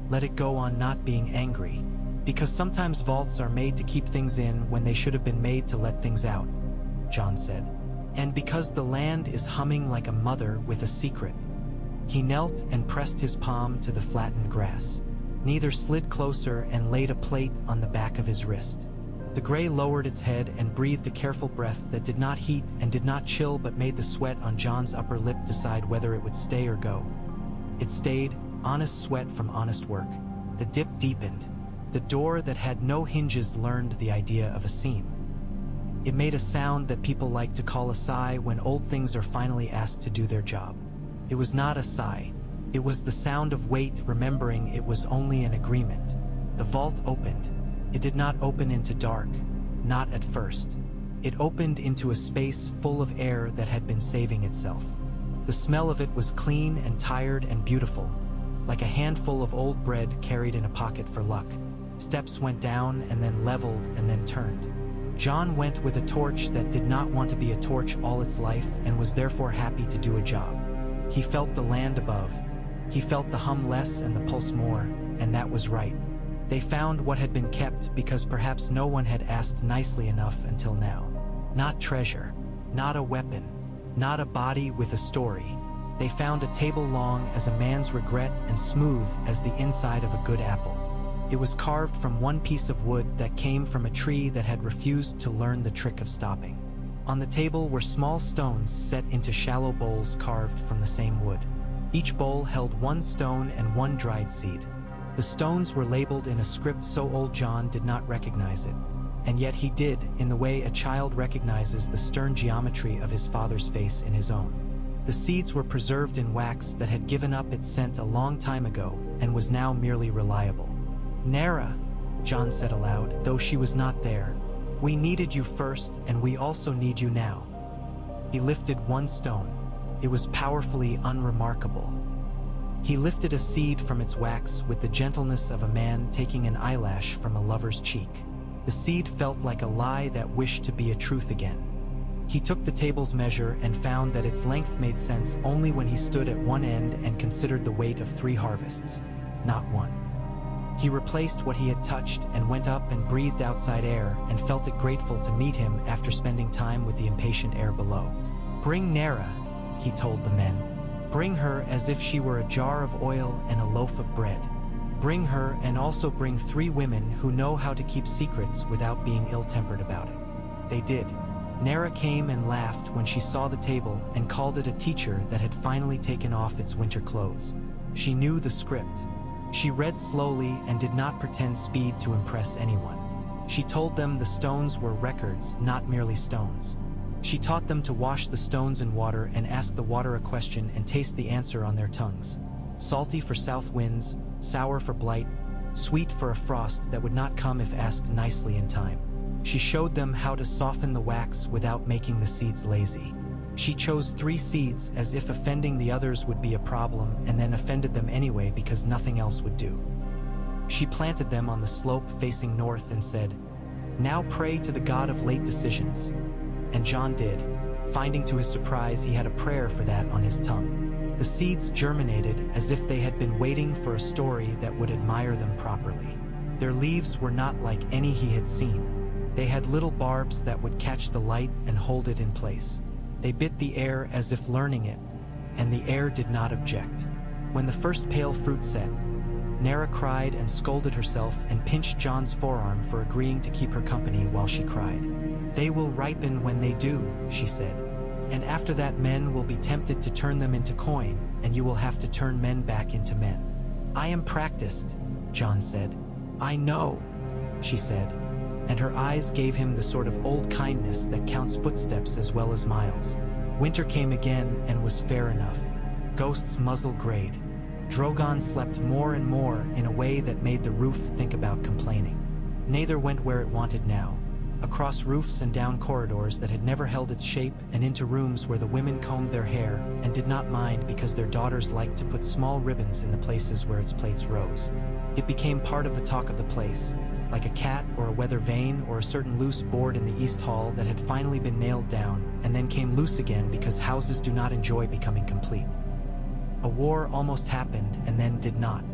let it go on not being angry, because sometimes vaults are made to keep things in when they should have been made to let things out," John said. "And because the land is humming like a mother with a secret." He knelt and pressed his palm to the flattened grass. Neither slid closer and laid a plate on the back of his wrist. The gray lowered its head and breathed a careful breath that did not heat and did not chill but made the sweat on John's upper lip decide whether it would stay or go. It stayed, honest sweat from honest work. The dip deepened. The door that had no hinges learned the idea of a seam. It made a sound that people like to call a sigh when old things are finally asked to do their job. It was not a sigh. It was the sound of weight remembering it was only an agreement. The vault opened. It did not open into dark, not at first. It opened into a space full of air that had been saving itself. The smell of it was clean and tired and beautiful, like a handful of old bread carried in a pocket for luck. Steps went down and then leveled and then turned. John went with a torch that did not want to be a torch all its life and was therefore happy to do a job. He felt the land above. He felt the hum less and the pulse more, and that was right. They found what had been kept because perhaps no one had asked nicely enough until now. Not treasure, not a weapon, not a body with a story. They found a table long as a man's regret and smooth as the inside of a good apple. It was carved from one piece of wood that came from a tree that had refused to learn the trick of stopping. On the table were small stones set into shallow bowls carved from the same wood. Each bowl held one stone and one dried seed. The stones were labeled in a script so old John did not recognize it. And yet he did, in the way a child recognizes the stern geometry of his father's face in his own. The seeds were preserved in wax that had given up its scent a long time ago and was now merely reliable. "Nara," John said aloud, though she was not there. "We needed you first, and we also need you now." He lifted one stone. It was powerfully unremarkable. He lifted a seed from its wax with the gentleness of a man taking an eyelash from a lover's cheek. The seed felt like a lie that wished to be a truth again. He took the table's measure and found that its length made sense only when he stood at one end and considered the weight of 3 harvests, not one. He replaced what he had touched and went up and breathed outside air and felt it grateful to meet him after spending time with the impatient air below. "Bring Nara," he told the men. "Bring her as if she were a jar of oil and a loaf of bread. Bring her and also bring 3 women who know how to keep secrets without being ill-tempered about it." They did. Nara came and laughed when she saw the table and called it a teacher that had finally taken off its winter clothes. She knew the script. She read slowly and did not pretend speed to impress anyone. She told them the stones were records, not merely stones. She taught them to wash the stones in water and ask the water a question and taste the answer on their tongues. Salty for south winds, sour for blight, sweet for a frost that would not come if asked nicely in time. She showed them how to soften the wax without making the seeds lazy. She chose 3 seeds as if offending the others would be a problem and then offended them anyway because nothing else would do. She planted them on the slope facing north and said, "Now pray to the God of late decisions." And John did, finding to his surprise he had a prayer for that on his tongue. The seeds germinated as if they had been waiting for a story that would admire them properly. Their leaves were not like any he had seen. They had little barbs that would catch the light and hold it in place. They bit the air as if learning it, and the air did not object. When the first pale fruit set, Nara cried and scolded herself and pinched John's forearm for agreeing to keep her company while she cried. "They will ripen when they do," she said. "And after that men will be tempted to turn them into coin, and you will have to turn men back into men." "I am practiced," John said. "I know," she said, and her eyes gave him the sort of old kindness that counts footsteps as well as miles. Winter came again and was fair enough. Ghost's muzzle grayed. Drogon slept more and more in a way that made the roof think about complaining. Neither went where it wanted now. Across roofs and down corridors that had never held its shape and into rooms where the women combed their hair and did not mind because their daughters liked to put small ribbons in the places where its plates rose. It became part of the talk of the place, like a cat or a weather vane or a certain loose board in the East Hall that had finally been nailed down and then came loose again because houses do not enjoy becoming complete. A war almost happened and then did not.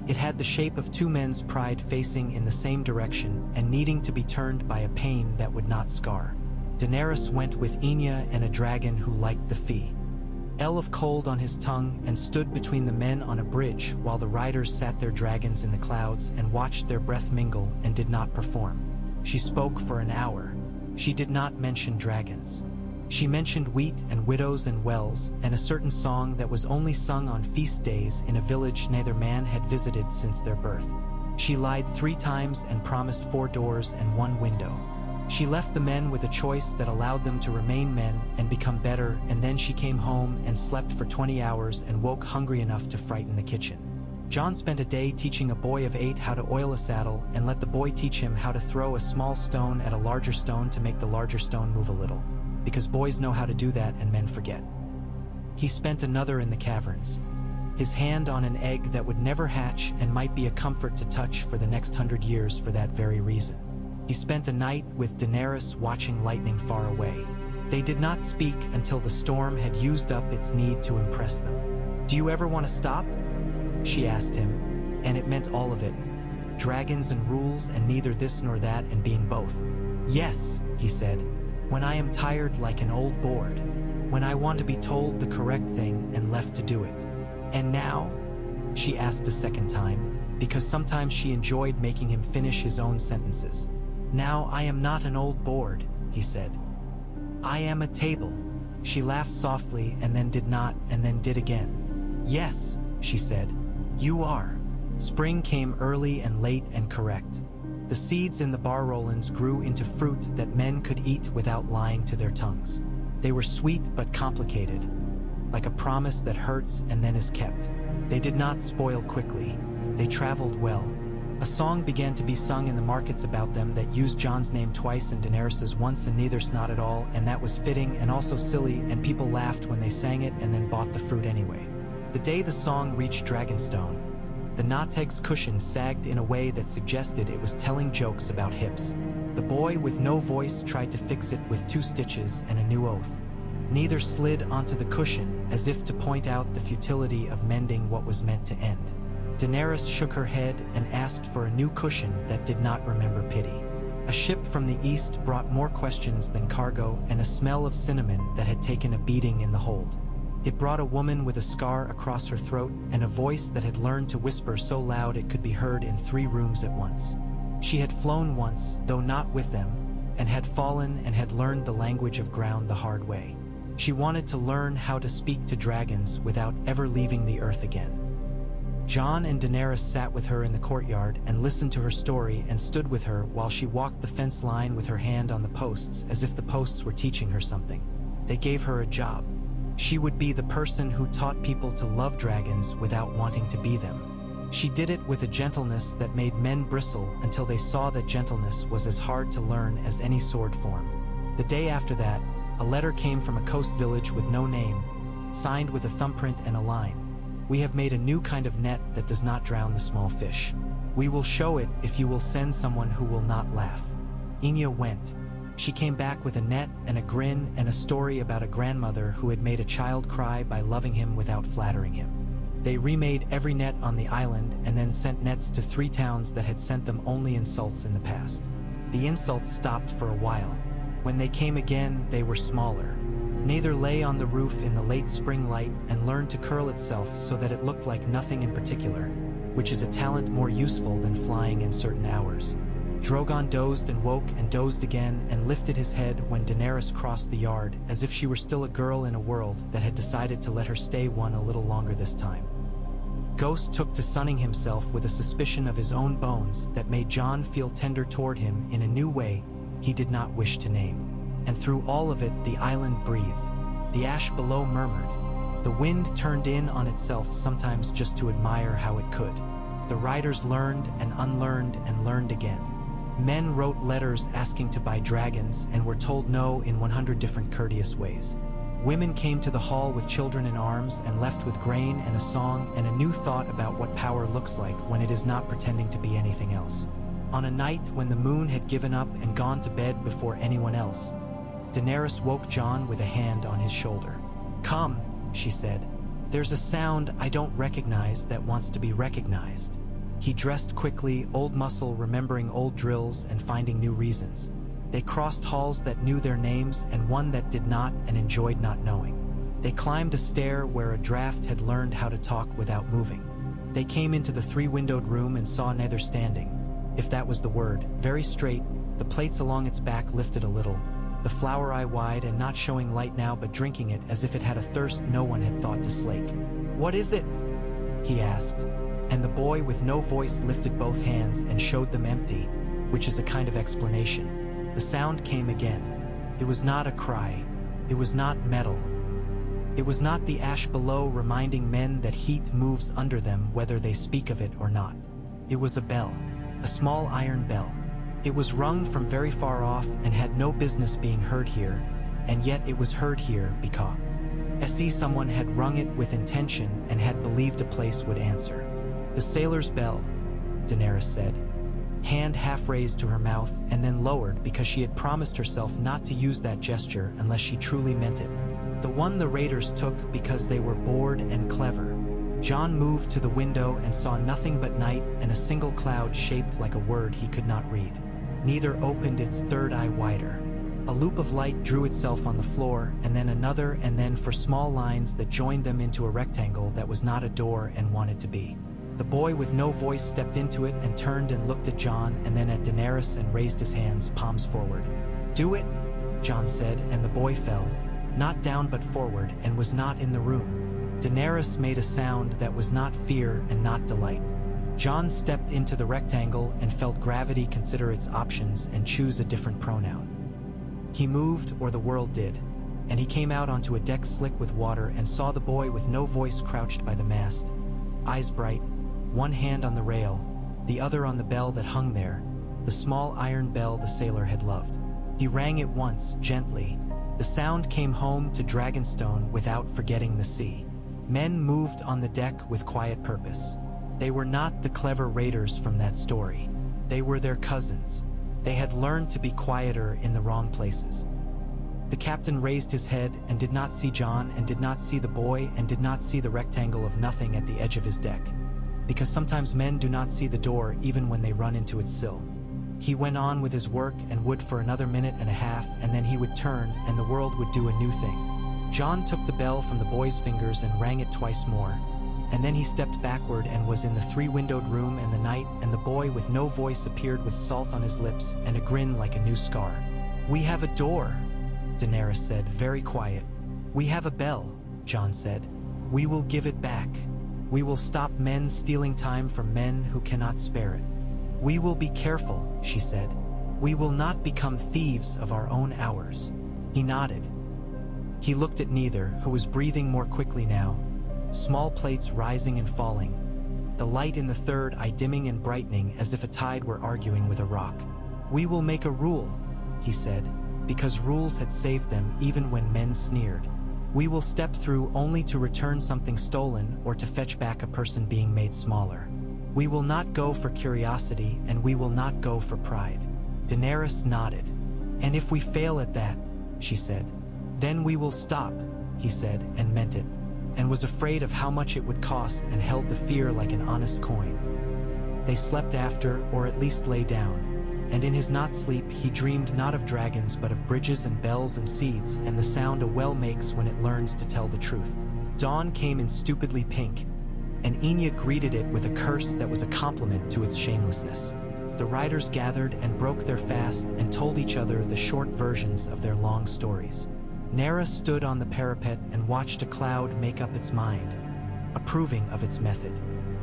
It had the shape of 2 men's pride facing in the same direction and needing to be turned by a pain that would not scar. Daenerys went with Enya and a dragon who liked the fee. El of cold on his tongue and stood between the men on a bridge while the riders sat their dragons in the clouds and watched their breath mingle and did not perform. She spoke for an hour. She did not mention dragons. She mentioned wheat and widows and wells and a certain song that was only sung on feast days in a village neither man had visited since their birth. She lied 3 times and promised 4 doors and 1 window. She left the men with a choice that allowed them to remain men and become better, and then she came home and slept for 20 hours and woke hungry enough to frighten the kitchen. John spent a day teaching a boy of 8 how to oil a saddle and let the boy teach him how to throw a small stone at a larger stone to make the larger stone move a little, because boys know how to do that and men forget. He spent another in the caverns, his hand on an egg that would never hatch and might be a comfort to touch for the next 100 years for that very reason. He spent a night with Daenerys watching lightning far away. They did not speak until the storm had used up its need to impress them. "Do you ever want to stop?" she asked him, and it meant all of it. Dragons and rules and neither this nor that and being both. "Yes," he said, "when I am tired like an old board, when I want to be told the correct thing and left to do it." "And now?" she asked a second time, because sometimes she enjoyed making him finish his own sentences. "Now I am not an old board," he said. "I am a table." She laughed softly and then did not and then did again. "Yes," she said, "you are." Spring came early and late and correct. The seeds in the barrowlands grew into fruit that men could eat without lying to their tongues. They were sweet but complicated, like a promise that hurts and then is kept. They did not spoil quickly. They traveled well. A song began to be sung in the markets about them that used Jon's name twice and Daenerys's once and neither's not at all, and that was fitting and also silly, and people laughed when they sang it and then bought the fruit anyway. The day the song reached Dragonstone, the Nateg's cushion sagged in a way that suggested it was telling jokes about hips. The boy with no voice tried to fix it with 2 stitches and a new oath. Neither slid onto the cushion, as if to point out the futility of mending what was meant to end. Daenerys shook her head and asked for a new cushion that did not remember pity. A ship from the east brought more questions than cargo and a smell of cinnamon that had taken a beating in the hold. It brought a woman with a scar across her throat and a voice that had learned to whisper so loud it could be heard in 3 rooms at once. She had flown once, though not with them, and had fallen and had learned the language of ground the hard way. She wanted to learn how to speak to dragons without ever leaving the earth again. Jon and Daenerys sat with her in the courtyard and listened to her story and stood with her while she walked the fence line with her hand on the posts as if the posts were teaching her something. They gave her a job. She would be the person who taught people to love dragons without wanting to be them. She did it with a gentleness that made men bristle until they saw that gentleness was as hard to learn as any sword form. The day after that, a letter came from a coast village with no name, signed with a thumbprint and a line. "We have made a new kind of net that does not drown the small fish. We will show it if you will send someone who will not laugh." Inya went. She came back with a net and a grin and a story about a grandmother who had made a child cry by loving him without flattering him. They remade every net on the island and then sent nets to 3 towns that had sent them only insults in the past. The insults stopped for a while. When they came again, they were smaller. Neither lay on the roof in the late spring light and learned to curl itself so that it looked like nothing in particular, which is a talent more useful than flying in certain hours. Drogon dozed and woke and dozed again and lifted his head when Daenerys crossed the yard as if she were still a girl in a world that had decided to let her stay one a little longer this time. Ghost took to sunning himself with a suspicion of his own bones that made Jon feel tender toward him in a new way he did not wish to name. And through all of it, the island breathed. The ash below murmured. The wind turned in on itself sometimes just to admire how it could. The riders learned and learned again. Men wrote letters asking to buy dragons and were told no in 100 different courteous ways. Women came to the hall with children in arms and left with grain and a song and a new thought about what power looks like when it is not pretending to be anything else. On a night when the moon had given up and gone to bed before anyone else, Daenerys woke Jon with a hand on his shoulder. "Come," she said. "There's a sound I don't recognize that wants to be recognized." He dressed quickly, old muscle remembering old drills and finding new reasons. They crossed halls that knew their names and one that did not and enjoyed not knowing. They climbed a stair where a draft had learned how to talk without moving. They came into the 3-windowed room and saw Nether standing, if that was the word, very straight, the plates along its back lifted a little, the flower eye wide and not showing light now but drinking it as if it had a thirst no one had thought to slake. "What is it?" he asked, and the boy with no voice lifted both hands and showed them empty, which is a kind of explanation. The sound came again. It was not a cry. It was not metal. It was not the ash below reminding men that heat moves under them whether they speak of it or not. It was a bell, a small iron bell. It was rung from very far off and had no business being heard here, and yet it was heard here because someone had rung it with intention and had believed a place would answer. The sailor's bell, Daenerys said, hand half raised to her mouth and then lowered because she had promised herself not to use that gesture unless she truly meant it. The one the raiders took because they were bored and clever. Jon moved to the window and saw nothing but night and a single cloud shaped like a word he could not read. Neither opened its third eye wider. A loop of light drew itself on the floor, and then another, and then for small lines that joined them into a rectangle that was not a door and wanted to be. The boy with no voice stepped into it and turned and looked at Jon and then at Daenerys and raised his hands, palms forward. "Do it," Jon said, and the boy fell, not down but forward, and was not in the room. Daenerys made a sound that was not fear and not delight. Jon stepped into the rectangle and felt gravity consider its options and choose a different pronoun. He moved, or the world did, and he came out onto a deck slick with water and saw the boy with no voice crouched by the mast, eyes bright, one hand on the rail, the other on the bell that hung there, the small iron bell the sailor had loved. He rang it once, gently. The sound came home to Dragonstone without forgetting the sea. Men moved on the deck with quiet purpose. They were not the clever raiders from that story. They were their cousins. They had learned to be quieter in the wrong places. The captain raised his head and did not see Jon and did not see the boy and did not see the rectangle of nothing at the edge of his deck. Because sometimes men do not see the door even when they run into its sill. He went on with his work and would for another minute and a half, and then he would turn and the world would do a new thing. Jon took the bell from the boy's fingers and rang it twice more. And then he stepped backward and was in the three-windowed room and the night, and the boy with no voice appeared with salt on his lips and a grin like a new scar. "We have a door," Daenerys said, very quiet. "We have a bell," Jon said. "We will give it back. We will stop men stealing time from men who cannot spare it. We will be careful," she said. "We will not become thieves of our own hours." He nodded. He looked at neither, who was breathing more quickly now, small plates rising and falling, the light in the third eye dimming and brightening as if a tide were arguing with a rock. "We will make a rule," he said, because rules had saved them even when men sneered. "We will step through only to return something stolen or to fetch back a person being made smaller. We will not go for curiosity and we will not go for pride." Daenerys nodded. "And if we fail at that," she said, "then we will stop," he said, and meant it, and was afraid of how much it would cost and held the fear like an honest coin. They slept after, or at least lay down, and in his not sleep he dreamed not of dragons but of bridges and bells and seeds and the sound a well makes when it learns to tell the truth. Dawn came in stupidly pink, and Enya greeted it with a curse that was a compliment to its shamelessness. The riders gathered and broke their fast and told each other the short versions of their long stories. Nera stood on the parapet and watched a cloud make up its mind, approving of its method.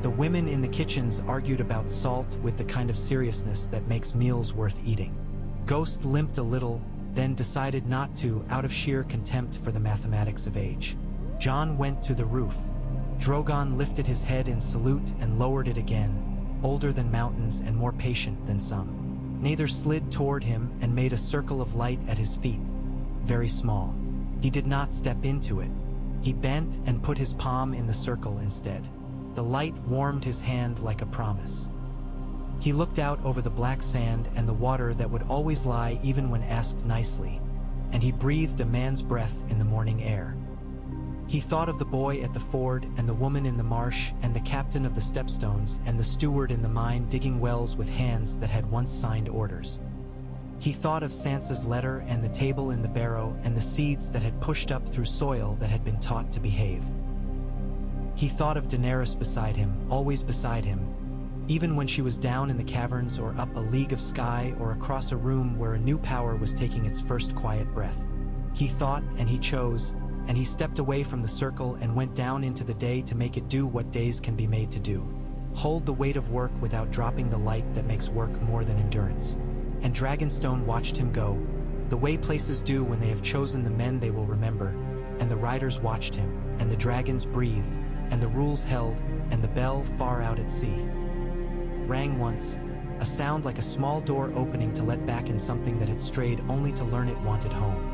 The women in the kitchens argued about salt with the kind of seriousness that makes meals worth eating. Ghost limped a little, then decided not to, out of sheer contempt for the mathematics of age. Jon went to the roof. Drogon lifted his head in salute and lowered it again, older than mountains and more patient than some. Neither slid toward him and made a circle of light at his feet, very small. He did not step into it. He bent and put his palm in the circle instead. The light warmed his hand like a promise. He looked out over the black sand and the water that would always lie even when asked nicely, and he breathed a man's breath in the morning air. He thought of the boy at the ford and the woman in the marsh and the captain of the stepstones and the steward in the mine digging wells with hands that had once signed orders. He thought of Sansa's letter and the table in the barrow and the seeds that had pushed up through soil that had been taught to behave. He thought of Daenerys beside him, always beside him, even when she was down in the caverns or up a league of sky or across a room where a new power was taking its first quiet breath. He thought and he chose, and he stepped away from the circle and went down into the day to make it do what days can be made to do. Hold the weight of work without dropping the light that makes work more than endurance. and Dragonstone watched him go, the way places do when they have chosen the men they will remember, and the riders watched him, and the dragons breathed, and the rules held, and the bell far out at sea rang once, a sound like a small door opening to let back in something that had strayed only to learn it wanted home.